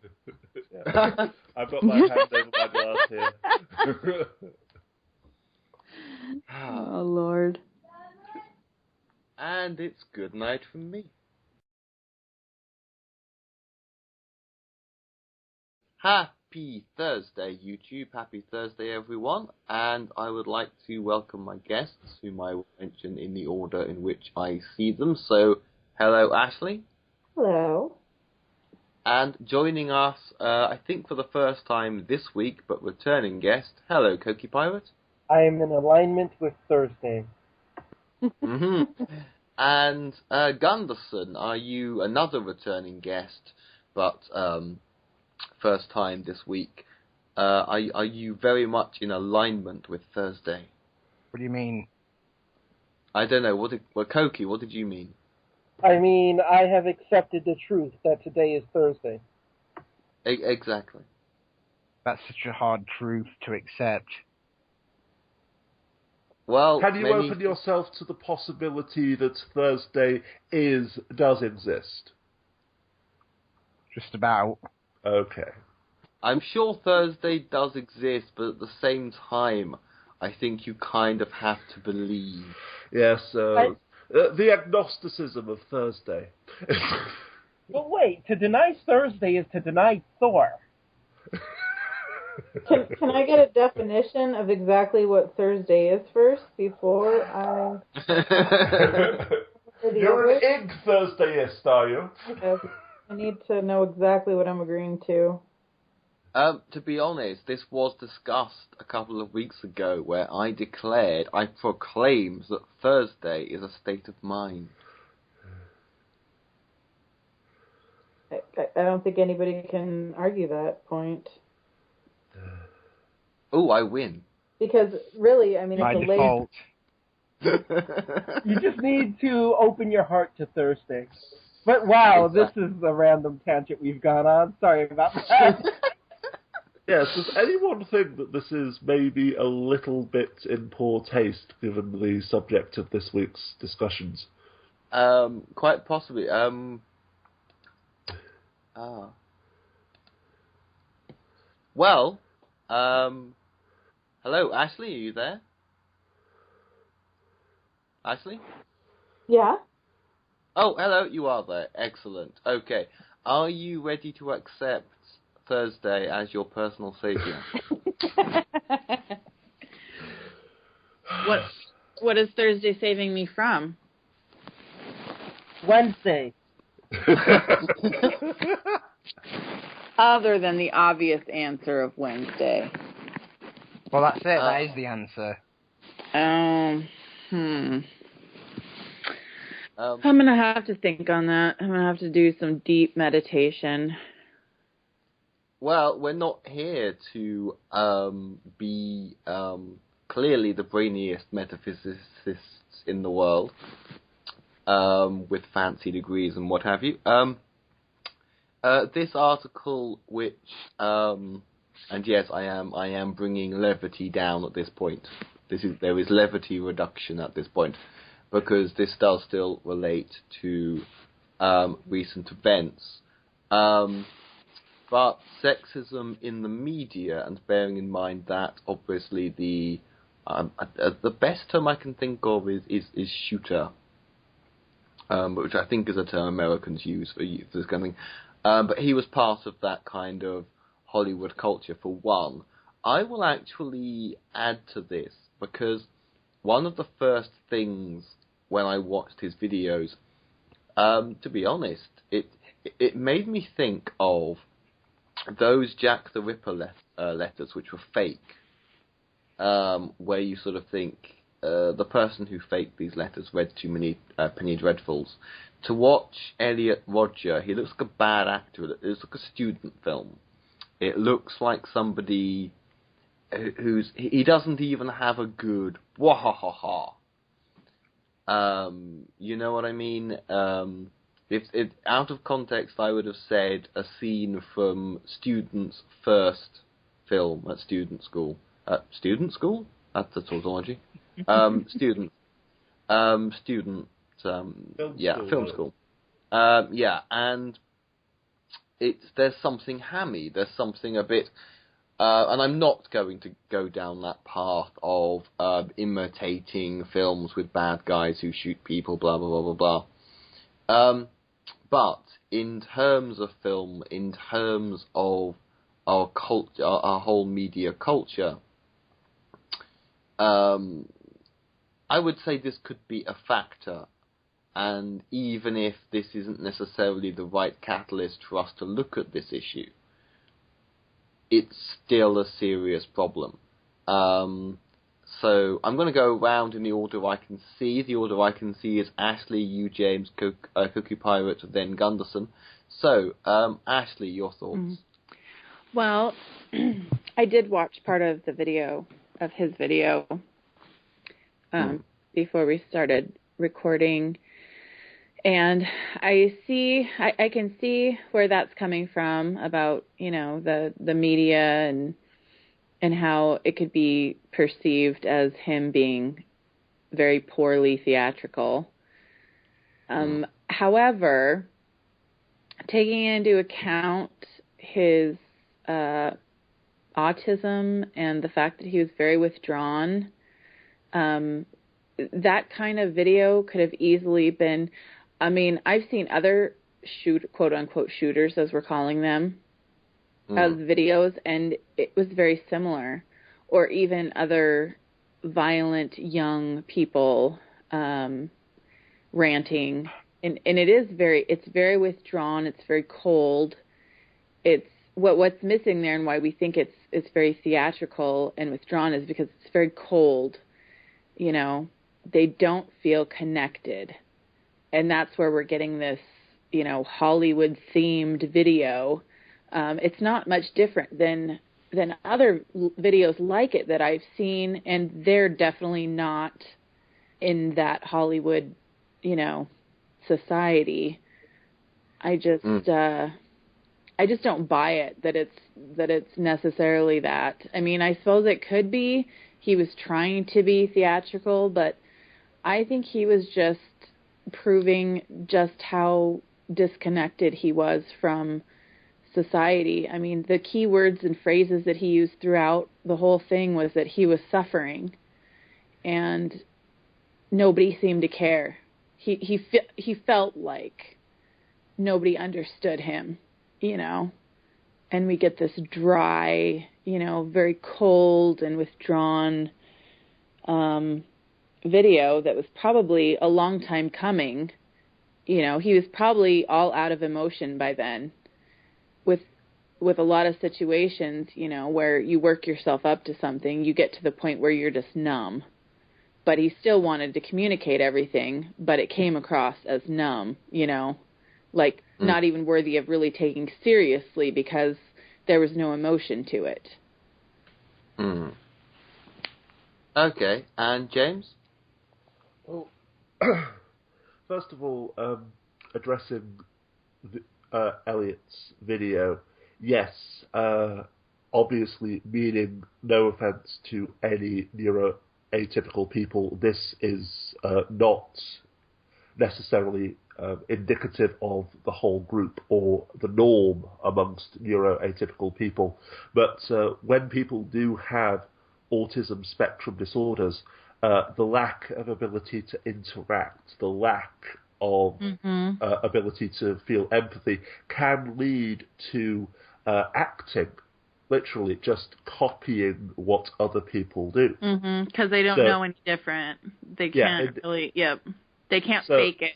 S2: Yeah. I've got my hand over my glass here.
S3: Oh, Lord.
S1: And it's good night from me. Happy Thursday, YouTube. Happy Thursday, everyone. And I would like to welcome my guests, whom I will mention in the order in which I see them. So, hello, Ashley.
S5: Hello.
S1: And joining us, I think for the first time this week, but returning guest, hello, Koki Pirate.
S5: I am in alignment with Thursday.
S1: And Gunderson, are you another returning guest, but first time this week? Are you very much in alignment with Thursday?
S6: What do you mean?
S1: I don't know. Koki, what did you mean?
S5: I mean, I have accepted the truth that today is Thursday.
S1: Exactly.
S6: That's such a hard truth to accept.
S1: Well,
S2: can you open yourself to the possibility that Thursday does exist?
S6: Just about.
S2: Okay.
S1: I'm sure Thursday does exist, but at the same time, I think you kind of have to believe.
S2: Yes, the agnosticism of Thursday.
S5: But wait, to deny Thursday is to deny Thor.
S3: Can I get a definition of exactly what Thursday is first before I...
S2: You're an ig Thursdayist, are you?
S3: Yes, I need to know exactly what I'm agreeing to.
S1: To be honest, this was discussed a couple of weeks ago where I proclaimed that Thursday is a state of mind.
S3: I don't think anybody can argue that point.
S1: Oh, I win.
S3: Because really, I mean,
S6: By
S3: it's a
S6: default.
S5: You just need to open your heart to Thursday. But wow,
S1: Exactly.
S5: This is a random tangent we've gone on. Sorry about that.
S2: Yes, does anyone think that this is maybe a little bit in poor taste, given the subject of this week's discussions?
S1: Quite possibly. Well, hello, Ashley, are you there? Ashley?
S3: Yeah?
S1: Oh, hello, you are there. Excellent. Okay. Are you ready to accept Thursday as your personal savior?
S3: What is Thursday saving me from?
S5: Wednesday.
S3: Other than the obvious answer of Wednesday.
S6: Well, that's it. That is the answer.
S3: I'm going to have to think on that. I'm going to have to do some deep meditation.
S1: Well, we're not here to be clearly the brainiest metaphysicists in the world, with fancy degrees and what have you. This article, which, and yes, I am bringing levity down at this point. There is levity reduction at this point, because this does still relate to recent events. But sexism in the media, and bearing in mind that obviously the best term I can think of is shooter, which I think is a term Americans use for this kind of thing. But he was part of that kind of Hollywood culture, for one. I will actually add to this, because one of the first things when I watched his videos, to be honest, it made me think of those Jack the Ripper letters, which were fake, where you sort of think the person who faked these letters read too many Penny Dreadfuls. To watch Elliot Rodger, he looks like a bad actor. It looks like a student film. It looks like somebody he doesn't even have a good wahahaha. You know what I mean? If out of context, I would have said a scene from Student's first film at student school. Student school? That's a tautology. Student. Film school. And there's something hammy. There's something a bit, and I'm not going to go down that path of imitating films with bad guys who shoot people, blah blah blah blah blah. But in terms of film, in terms of our culture, our whole media culture, I would say this could be a factor. And even if this isn't necessarily the right catalyst for us to look at this issue, it's still a serious problem. So I'm going to go around in the order I can see. The order I can see is Ashley, you, James, Cookie Pirate, then Gunderson. So, Ashley, your thoughts?
S3: Well, I did watch part of his video, before we started recording. And I can see where that's coming from about, the media and how it could be perceived as him being very poorly theatrical. However, taking into account his autism and the fact that he was very withdrawn, that kind of video could have easily been, I mean, I've seen other quote-unquote shooters, as we're calling them, of videos, and it was very similar. Or even other violent young people ranting. And it's very withdrawn, it's very cold. It's what's missing there, and why we think it's very theatrical and withdrawn, is because it's very cold. You know, they don't feel connected. And that's where we're getting this, you know, Hollywood themed video. It's not much different than other videos like it that I've seen, and they're definitely not in that Hollywood, you know, society. I just don't buy it that it's necessarily that. I mean, I suppose it could be he was trying to be theatrical, but I think he was just proving just how disconnected he was from society. I mean, the key words and phrases that he used throughout the whole thing was that he was suffering, and nobody seemed to care. He felt like nobody understood him, you know. And we get this dry, you know, very cold and withdrawn video that was probably a long time coming. You know, he was probably all out of emotion by then. With a lot of situations, you know, where you work yourself up to something, you get to the point where you're just numb. But he still wanted to communicate everything, but it came across as numb, you know, like not even worthy of really taking seriously because there was no emotion to it.
S1: Okay, and James?
S2: Well, first of all, addressing Elliot's video, yes, obviously meaning no offence to any neuroatypical people, this is not necessarily indicative of the whole group or the norm amongst neuroatypical people. But when people do have autism spectrum disorders, the lack of ability to interact, the lack of ability to feel empathy can lead to acting, literally just copying what other people do.
S3: Because they don't know any different. They can't they can't fake it.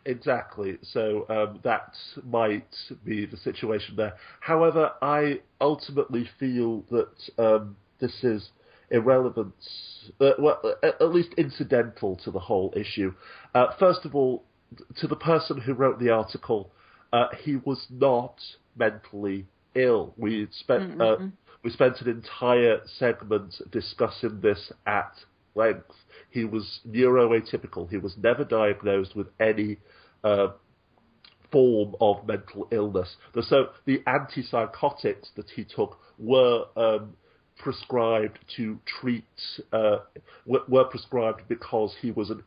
S2: Exactly. So that might be the situation there. However, I ultimately feel that this is irrelevant, well, at least incidental to the whole issue. First of all, to the person who wrote the article, he was not mentally ill. We spent an entire segment discussing this at length. He was neuroatypical. He was never diagnosed with any form of mental illness. So the antipsychotics that he took were prescribed to treat, were prescribed because he was an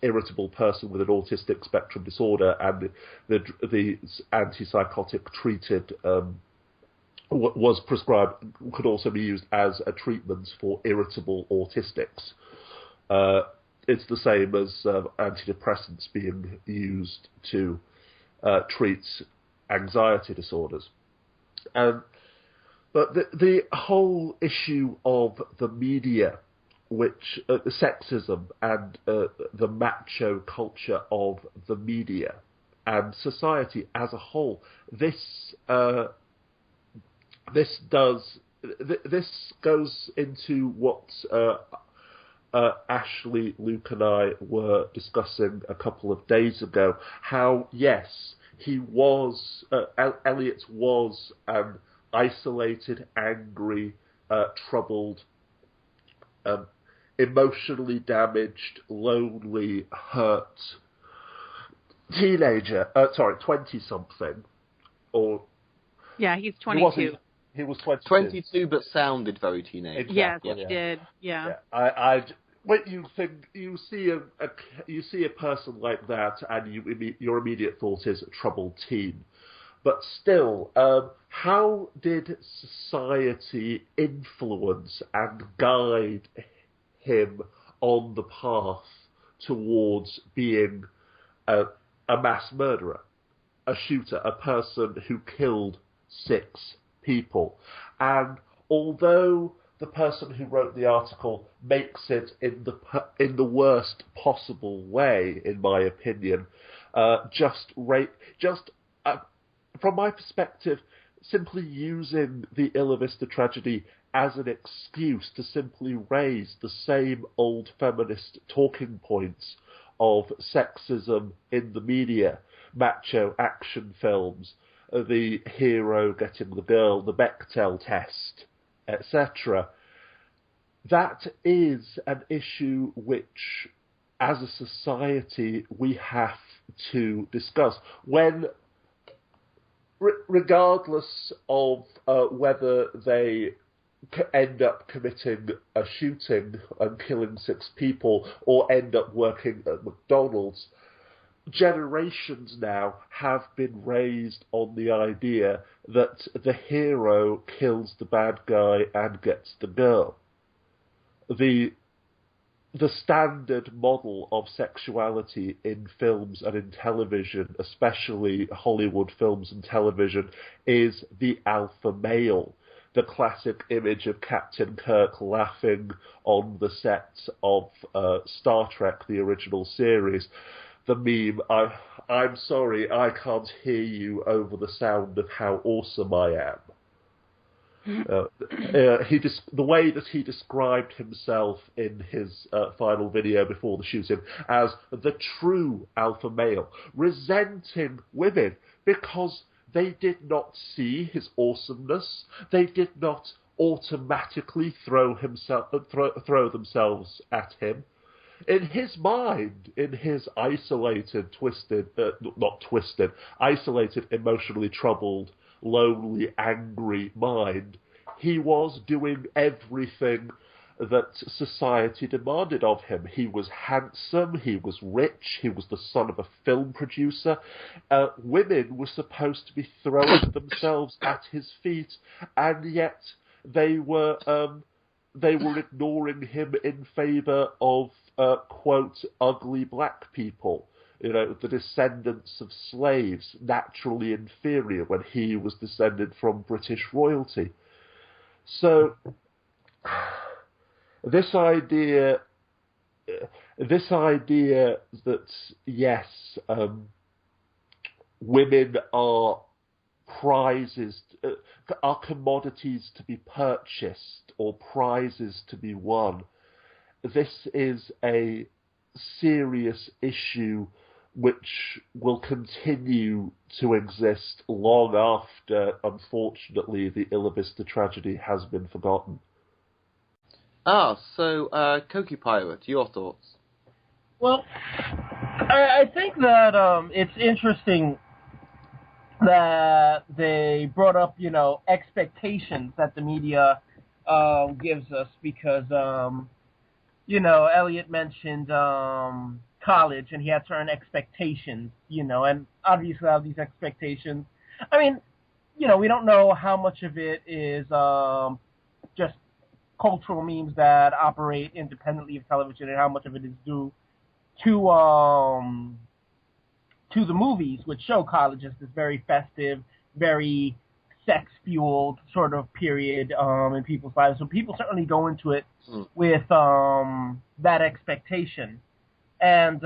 S2: irritable person with an autistic spectrum disorder, and the antipsychotic treated was prescribed, could also be used as a treatment for irritable autistics. It's the same as antidepressants being used to treat anxiety disorders. But the whole issue of the media, which the sexism and the macho culture of the media and society as a whole, this goes into what Ashley, Luke and I were discussing a couple of days ago. How, yes, he was, Elliot was an isolated, angry, troubled, emotionally damaged, lonely, hurt teenager. 20-something. Or
S3: yeah, he's 22.
S2: He was 22.
S1: 22, but sounded very teenage.
S3: Exactly. Yes, he did. Yeah.
S2: I when you think you see a person like that, and your immediate thought is troubled teen. But still, how did society influence and guide him on the path towards being a mass murderer, a shooter, a person who killed 6 people? And although the person who wrote the article makes it in the worst possible way, in my opinion, from my perspective, simply using the Isla Vista tragedy as an excuse to simply raise the same old feminist talking points of sexism in the media, macho action films, the hero getting the girl, the Bechdel test, etc. That is an issue which, as a society, we have to discuss. Regardless of whether they end up committing a shooting and killing 6 people or end up working at McDonald's, generations now have been raised on the idea that the hero kills the bad guy and gets the girl. The standard model of sexuality in films and in television, especially Hollywood films and television, is the alpha male. The classic image of Captain Kirk laughing on the set of Star Trek, the original series. The meme, I'm sorry, I can't hear you over the sound of how awesome I am. The way that he described himself in his final video before the shooting as the true alpha male, resenting women because they did not see his awesomeness. They did not automatically throw themselves at him. In his mind, in his isolated, emotionally troubled, lonely, angry mind, he was doing everything that society demanded of him. He was handsome, he was rich, he was the son of a film producer. Women were supposed to be throwing themselves at his feet, and yet they were ignoring him in favour of, quote, ugly black people. You know, the descendants of slaves, naturally inferior when he was descended from British royalty. So, this idea that, yes, women are prizes, are commodities to be purchased or prizes to be won, this is a serious issue which will continue to exist long after, unfortunately, the Isla Vista tragedy has been forgotten.
S1: So, Koki Pirate, your thoughts?
S5: Well, I think that it's interesting that they brought up, expectations that the media gives us because, Elliot mentioned college, and he had certain expectations, and obviously all these expectations, we don't know how much of it is just cultural memes that operate independently of television and how much of it is due to the movies, which show college as this very festive, very sex-fueled sort of period in people's lives. So people certainly go into it with that expectation. And,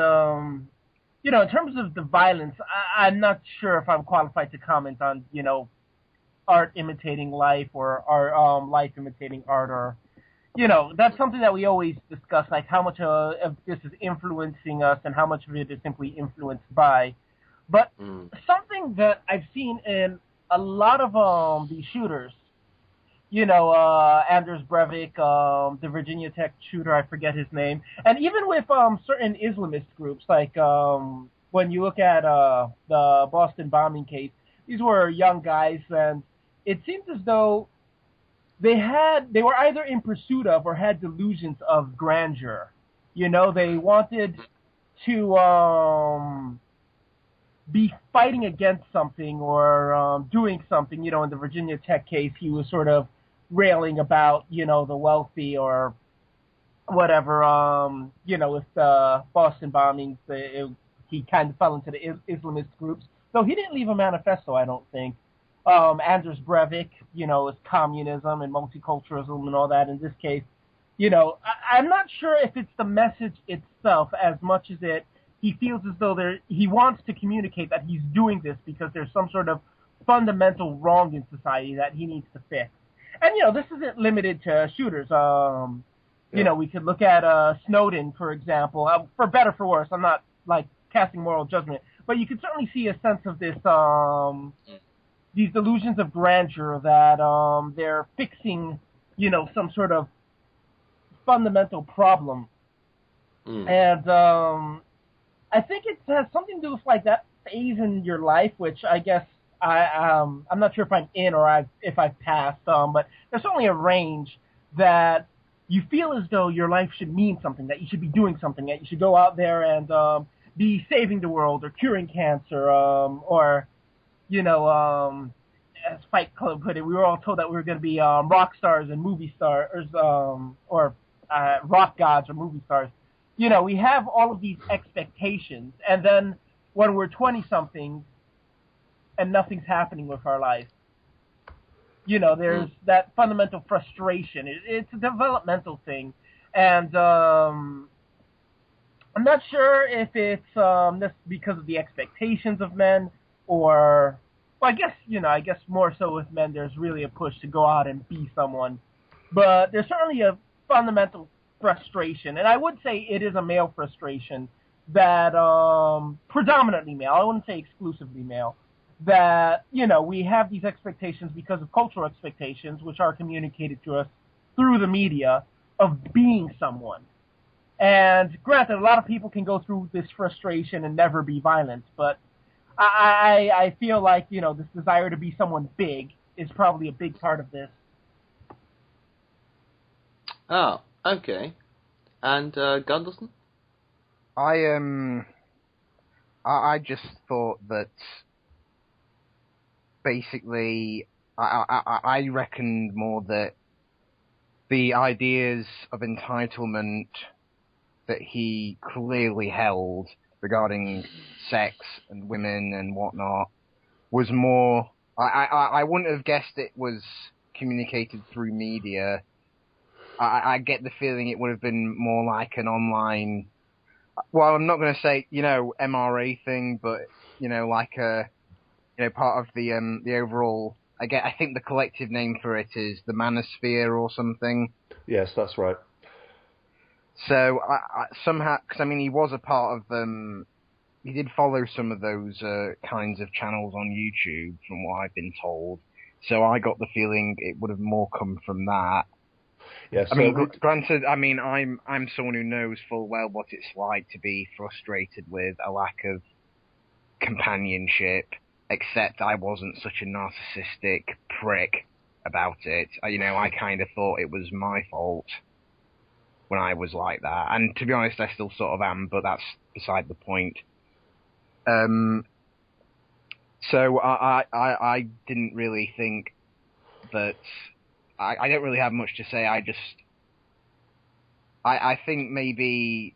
S5: in terms of the violence, I'm not sure if I'm qualified to comment on, art imitating life or life imitating art, or, that's something that we always discuss, like how much of this is influencing us and how much of it is simply influenced by. But something that I've seen in a lot of these shooters, Anders Breivik, the Virginia Tech shooter, I forget his name, and even with certain Islamist groups, like when you look at the Boston bombing case, these were young guys, and it seems as though they were either in pursuit of or had delusions of grandeur, You know, they wanted to be fighting against something or doing something. You know, in the Virginia Tech case, he was sort of railing about, you know, the wealthy or whatever. You know, with the Boston bombings, he kind of fell into the Islamist groups. Though he didn't leave a manifesto, I don't think. Anders Breivik, you know, is communism and multiculturalism and all that. In this case, you know, I'm not sure if it's the message itself as much as he feels as though he wants to communicate that he's doing this because there's some sort of fundamental wrong in society that he needs to fix. And, you know, this isn't limited to shooters. You know, we could look at Snowden, for example. For better, for worse, I'm not, like, casting moral judgment. But you could certainly see a sense of this, these delusions of grandeur that they're fixing, you know, some sort of fundamental problem. And I think it has something to do with, like, that phase in your life, which I guess I'm not sure if I'm in or if I've passed, but there's certainly a range that you feel as though your life should mean something, that you should be doing something, that you should go out there and be saving the world or curing cancer, or, you know, as Fight Club put it, we were all told that we were going to be rock stars and movie stars, or rock gods or movie stars. You know, we have all of these expectations, and then when we're 20-somethings and nothing's happening with our life, you know, there's that fundamental frustration. It's a developmental thing, and I'm not sure if it's this because of the expectations of men, or, well, I guess more so with men, there's really a push to go out and be someone, but there's certainly a fundamental frustration, and I would say it is a male frustration that predominantly male, I wouldn't say exclusively male, that, you know, we have these expectations because of cultural expectations which are communicated to us through the media of being someone. And granted, a lot of people can go through this frustration and never be violent, but I feel like, you know, this desire to be someone big is probably a big part of this.
S1: Oh, okay. And Gunderson?
S6: I just thought that basically I reckoned more that the ideas of entitlement that he clearly held regarding sex and women and whatnot was more. I wouldn't have guessed it was communicated through media. I get the feeling it would have been more like an online. Well, I'm not going to say, you know, MRA thing, but, you know, like a, you know, part of the overall. I think the collective name for it is the Manosphere or something.
S2: Yes, that's right.
S6: So I somehow, because I mean, he was a part of he did follow some of those kinds of channels on YouTube, from what I've been told. So I got the feeling it would have more come from that.
S2: Yes.
S6: I mean, granted, I mean, I'm someone who knows full well what it's like to be frustrated with a lack of companionship, except I wasn't such a narcissistic prick about it. You know, I kind of thought it was my fault when I was like that. And to be honest, I still sort of am, but that's beside the point. So I didn't really think that... I don't really have much to say. I think maybe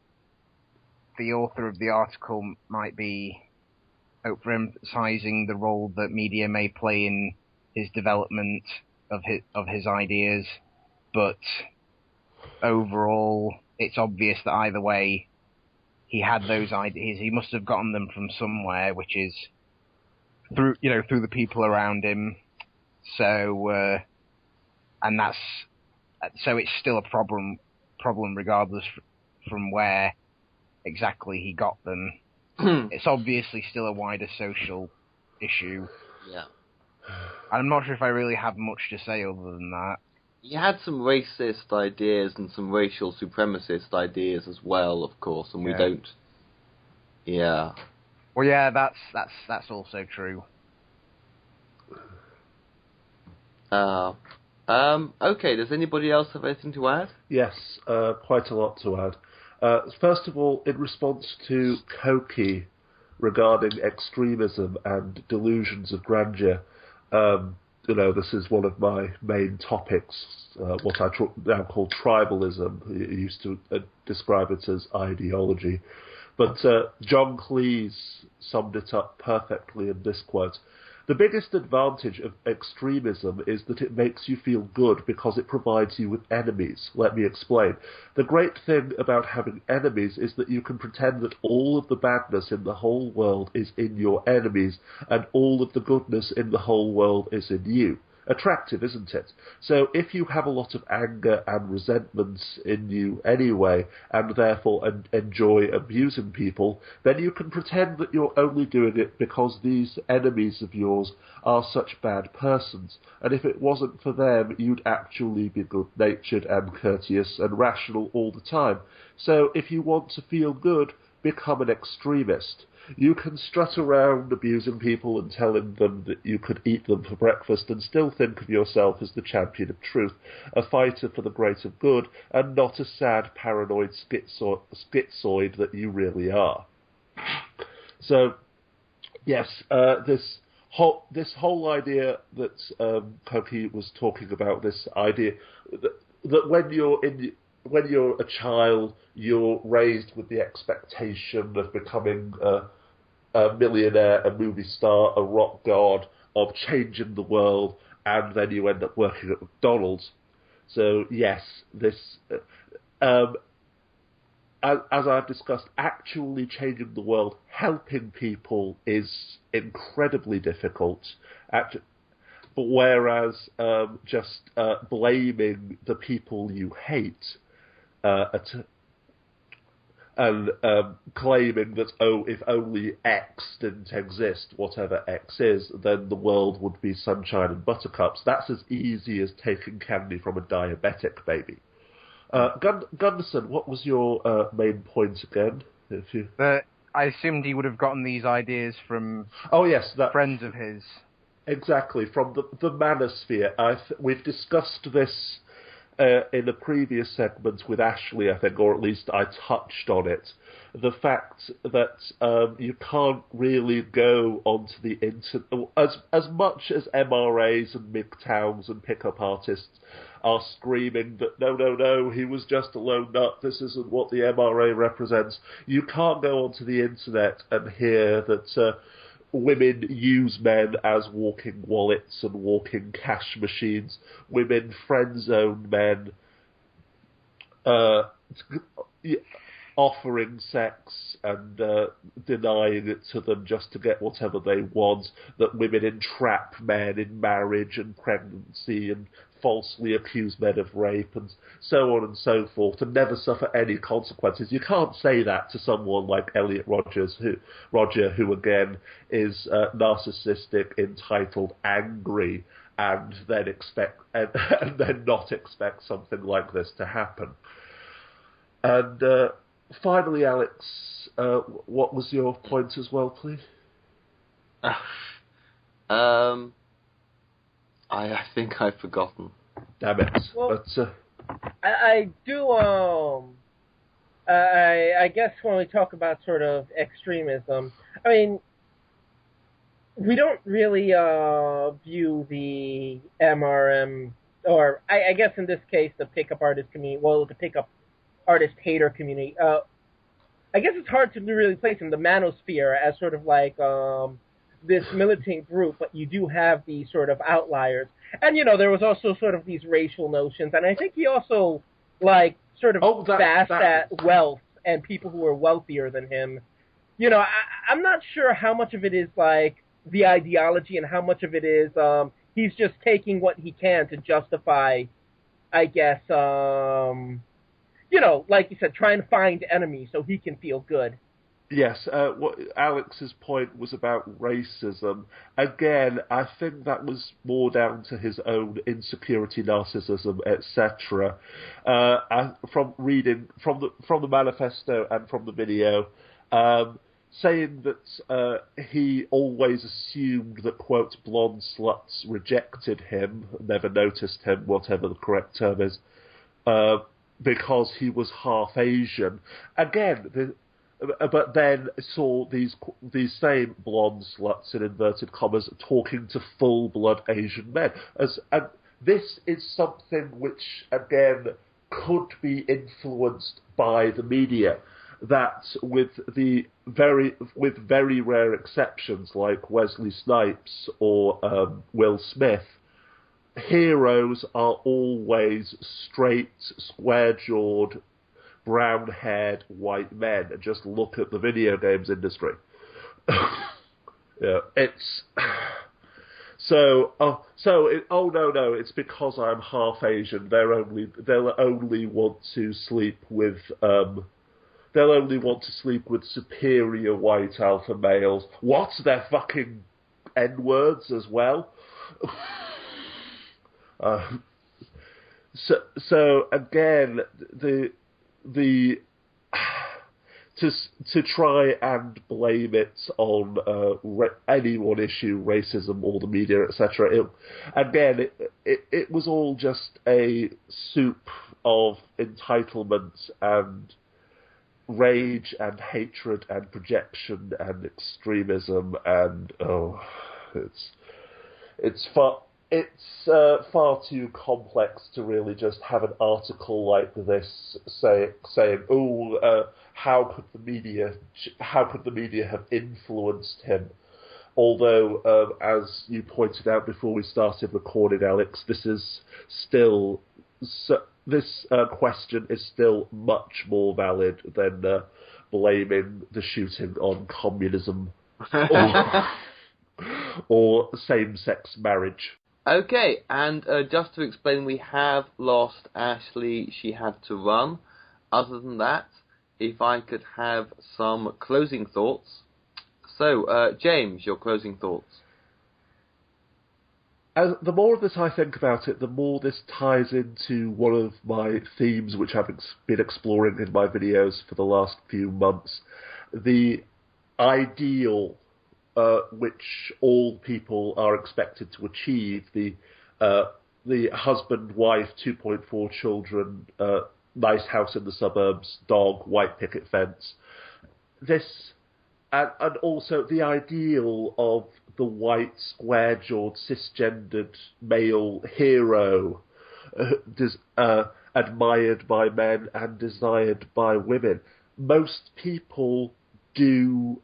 S6: the author of the article might be overemphasizing the role that media may play in his development of his ideas, but overall, it's obvious that either way, he had those ideas. He must have gotten them from somewhere, which is through the people around him. So, and so it's still a problem regardless from where exactly he got them. It's obviously still a wider social issue.
S1: Yeah.
S6: I'm not sure if I really have much to say other than that.
S1: He had some racist ideas and some racial supremacist ideas as well, of course, and we don't. Yeah.
S6: Well, yeah, that's also true.
S1: Okay, does anybody else have anything to add?
S2: Yes, quite a lot to add. First of all, in response to Koki regarding extremism and delusions of grandeur, this is one of my main topics, what I now call tribalism. You used to describe it as ideology. But John Cleese summed it up perfectly in this quote. The biggest advantage of extremism is that it makes you feel good because it provides you with enemies. Let me explain. The great thing about having enemies is that you can pretend that all of the badness in the whole world is in your enemies and all of the goodness in the whole world is in you. Attractive, isn't it? So if you have a lot of anger and resentments in you anyway, and therefore enjoy abusing people, then you can pretend that you're only doing it because these enemies of yours are such bad persons, and if it wasn't for them, you'd actually be good-natured and courteous and rational all the time. So if you want to feel good, become an extremist. You can strut around abusing people and telling them that you could eat them for breakfast and still think of yourself as the champion of truth, a fighter for the greater good, and not a sad, paranoid schizoid that you really are. So, yes, this whole idea that Koki was talking about, this idea that when you're a child, you're raised with the expectation of becoming a millionaire, a movie star, a rock god, of changing the world, and then you end up working at McDonald's. So yes, this, as I've discussed, actually changing the world, helping people is incredibly difficult. But whereas just blaming the people you hate and claiming that, if only X didn't exist, whatever X is, then the world would be sunshine and buttercups. That's as easy as taking candy from a diabetic baby. Gunderson, what was your main point again?
S6: I assumed he would have gotten these ideas from friends of his.
S2: Exactly, from the manosphere. We've discussed this in a previous segment with Ashley, I think, or at least I touched on it. The fact that you can't really go onto the internet, as much as MRAs and MGTOWs and pickup artists are screaming that no, he was just a lone nut, this isn't what the MRA represents, you can't go onto the internet and hear that women use men as walking wallets and walking cash machines. Women friend-zone men, offering sex and denying it to them just to get whatever they want. That women entrap men in marriage and pregnancy and falsely accuse men of rape and so on and so forth, and never suffer any consequences. You can't say that to someone like Elliot Rodger, who again is narcissistic, entitled, angry, and then not expect something like this to happen. And finally, Alex, what was your point as well, please?
S1: I think I've forgotten.
S2: Damn it.
S5: Well,
S2: but,
S5: I do, I guess when we talk about sort of extremism, I mean, we don't really view the MRM, or I guess in this case, the pickup artist community, the pickup artist hater community, I guess it's hard to really place in the manosphere as sort of like this militant group, but you do have these sort of outliers. And, there was also sort of these racial notions, and I think he also, bashed at wealth and people who are wealthier than him. I'm not sure how much of it is, the ideology and how much of it is he's just taking what he can to justify, I guess, like you said, trying to find enemies so he can feel good.
S2: Yes, what Alex's point was about racism. Again, I think that was more down to his own insecurity, narcissism, etc. From reading from the manifesto and from the video, saying that he always assumed that, quote, blonde sluts rejected him, never noticed him, whatever the correct term is. because he was half Asian. Again, but then saw these same blonde sluts in inverted commas talking to full-blood Asian men. And this is something which, again, could be influenced by the media. That with very rare exceptions like Wesley Snipes or Will Smith, heroes are always straight, square-jawed, brown-haired white men. Just look at the video games industry. Yeah, it's no, it's because I'm half Asian. They'll only want to sleep with superior white alpha males. What? They're fucking N-words as well. So again, to try and blame it on any one issue, racism or the media, etc. It was all just a soup of entitlement and rage and hatred and projection and extremism, and it's far too complex to really just have an article like this saying, how could the media have influenced him? Although, as you pointed out before we started recording, Alex, this question is still much more valid than blaming the shooting on communism or same-sex marriage.
S1: Okay, and just to explain, we have lost Ashley. She had to run. Other than that, if I could have some closing thoughts. So, James, your closing thoughts.
S2: The more of this I think about it, the more this ties into one of my themes which I've been exploring in my videos for the last few months. The ideal which all people are expected to achieve, the husband, wife, 2.4 children, nice house in the suburbs, dog, white picket fence. This, and also the ideal of the white, square-jawed, cisgendered male hero, admired by men and desired by women. Most people do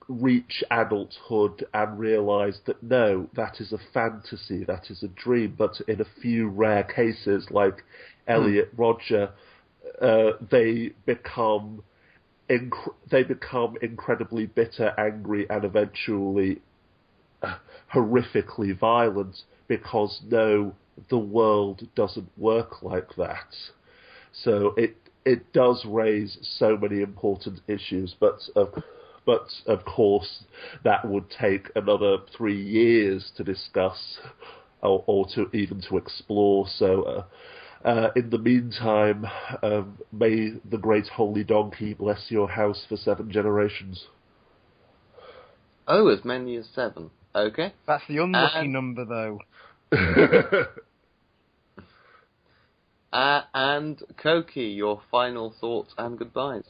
S2: reach adulthood and realise that no, that is a fantasy, that is a dream. But in a few rare cases, like Elliot Rodger, they become incredibly bitter, angry, and eventually horrifically violent because no, the world doesn't work like that. So it does raise so many important issues, but of course that would take another 3 years to discuss or to even to explore. So in the meantime, may the great holy donkey bless your house for 7 generations.
S1: Oh, as many as 7. Okay.
S6: That's the unlucky number, though.
S1: And Koki, your final thoughts and goodbyes.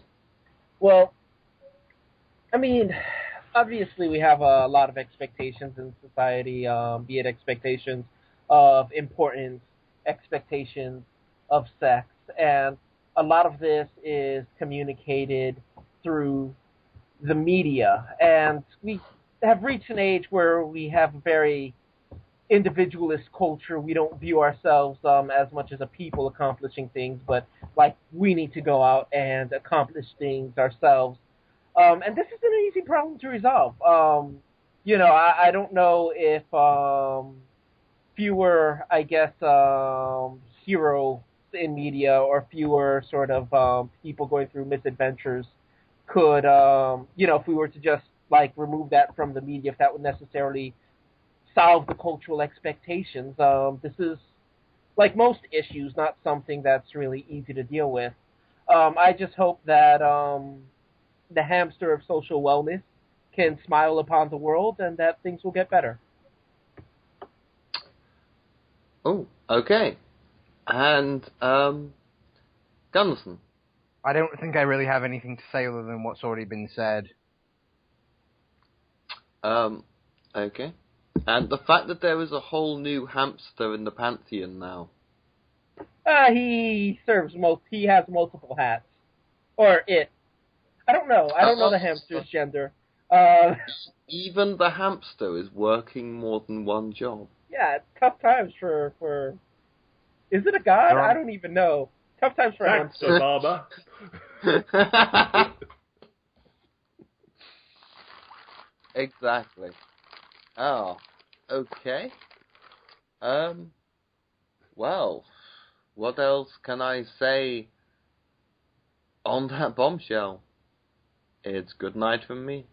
S5: Well, I mean, obviously we have a lot of expectations in society, be it expectations of importance, expectations of sex, and a lot of this is communicated through the media. And we have reached an age where we have a very individualist culture. We don't view ourselves as much as a people accomplishing things, but like we need to go out and accomplish things ourselves. And this is an easy problem to resolve. I don't know if fewer, I guess, heroes in media or fewer sort of people going through misadventures could, if we were to just like remove that from the media, if that would necessarily solve the cultural expectations. This is, like most issues, not something that's really easy to deal with. I just hope that the hamster of social wellness can smile upon the world and that things will get better.
S1: Oh, okay. And Gunnison.
S6: I don't think I really have anything to say other than what's already been said.
S1: Okay. And the fact that there is a whole new hamster in the Pantheon now.
S5: He has multiple hats. Or it. I don't know. I don't know the hamster's gender.
S1: Even the hamster is working more than one job.
S5: Yeah, it's tough times for... Is it a god? I don't even know. Tough times for
S2: Thanks,
S5: hamsters.
S2: Obama.
S1: Exactly. Oh, okay. Well, what else can I say on that bombshell? It's good night from me.